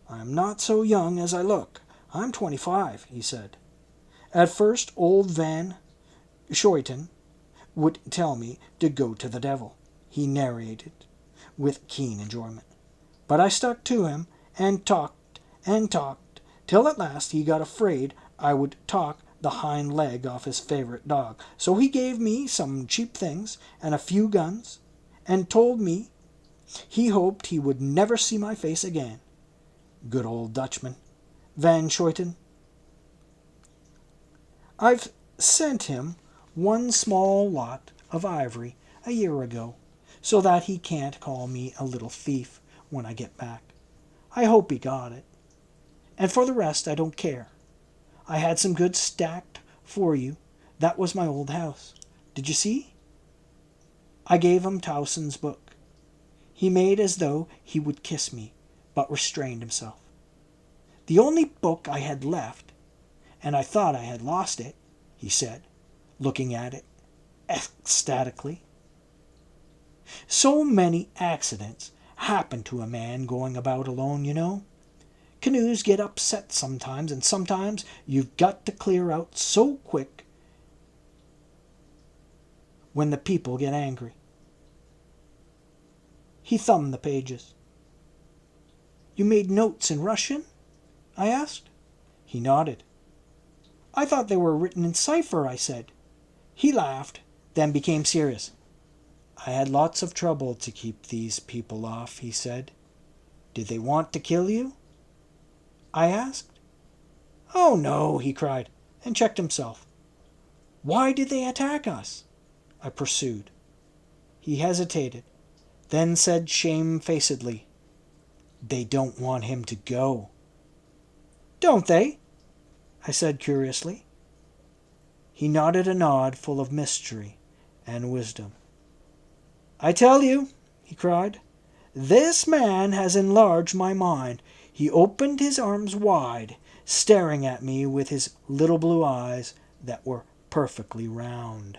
"I am not so young as I look. I'm 25, he said. At first old Van Schoyten would tell me to go to the devil, he narrated with keen enjoyment. But I stuck to him and talked, till at last he got afraid I would talk the hind leg off his favorite dog. So he gave me some cheap things and a few guns, and told me he hoped he would never see my face again. Good old Dutchman, Van Schoyten. I've sent him one small lot of ivory a year ago, so that he can't call me a little thief when I get back. I hope he got it. And for the rest, I don't care. I had some goods stacked for you. That was my old house. Did you see? I gave him Towson's book. He made as though he would kiss me, but restrained himself. The only book I had left, and I thought I had lost it, he said, looking at it ecstatically. So many accidents happen to a man going about alone, you know. Canoes get upset sometimes, and sometimes you've got to clear out so quick when the people get angry. He thumbed the pages. You made notes in Russian? I asked. He nodded. I thought they were written in cipher, I said. He laughed, then became serious. I had lots of trouble to keep these people off, he said. Did they want to kill you? I asked. Oh, no, he cried, and checked himself. Why did they attack us? I pursued. He hesitated, then said shamefacedly, They don't want him to go. Don't they? I said curiously. He nodded a nod full of mystery and wisdom. I tell you, he cried, this man has enlarged my mind. He opened his arms wide, staring at me with his little blue eyes that were perfectly round.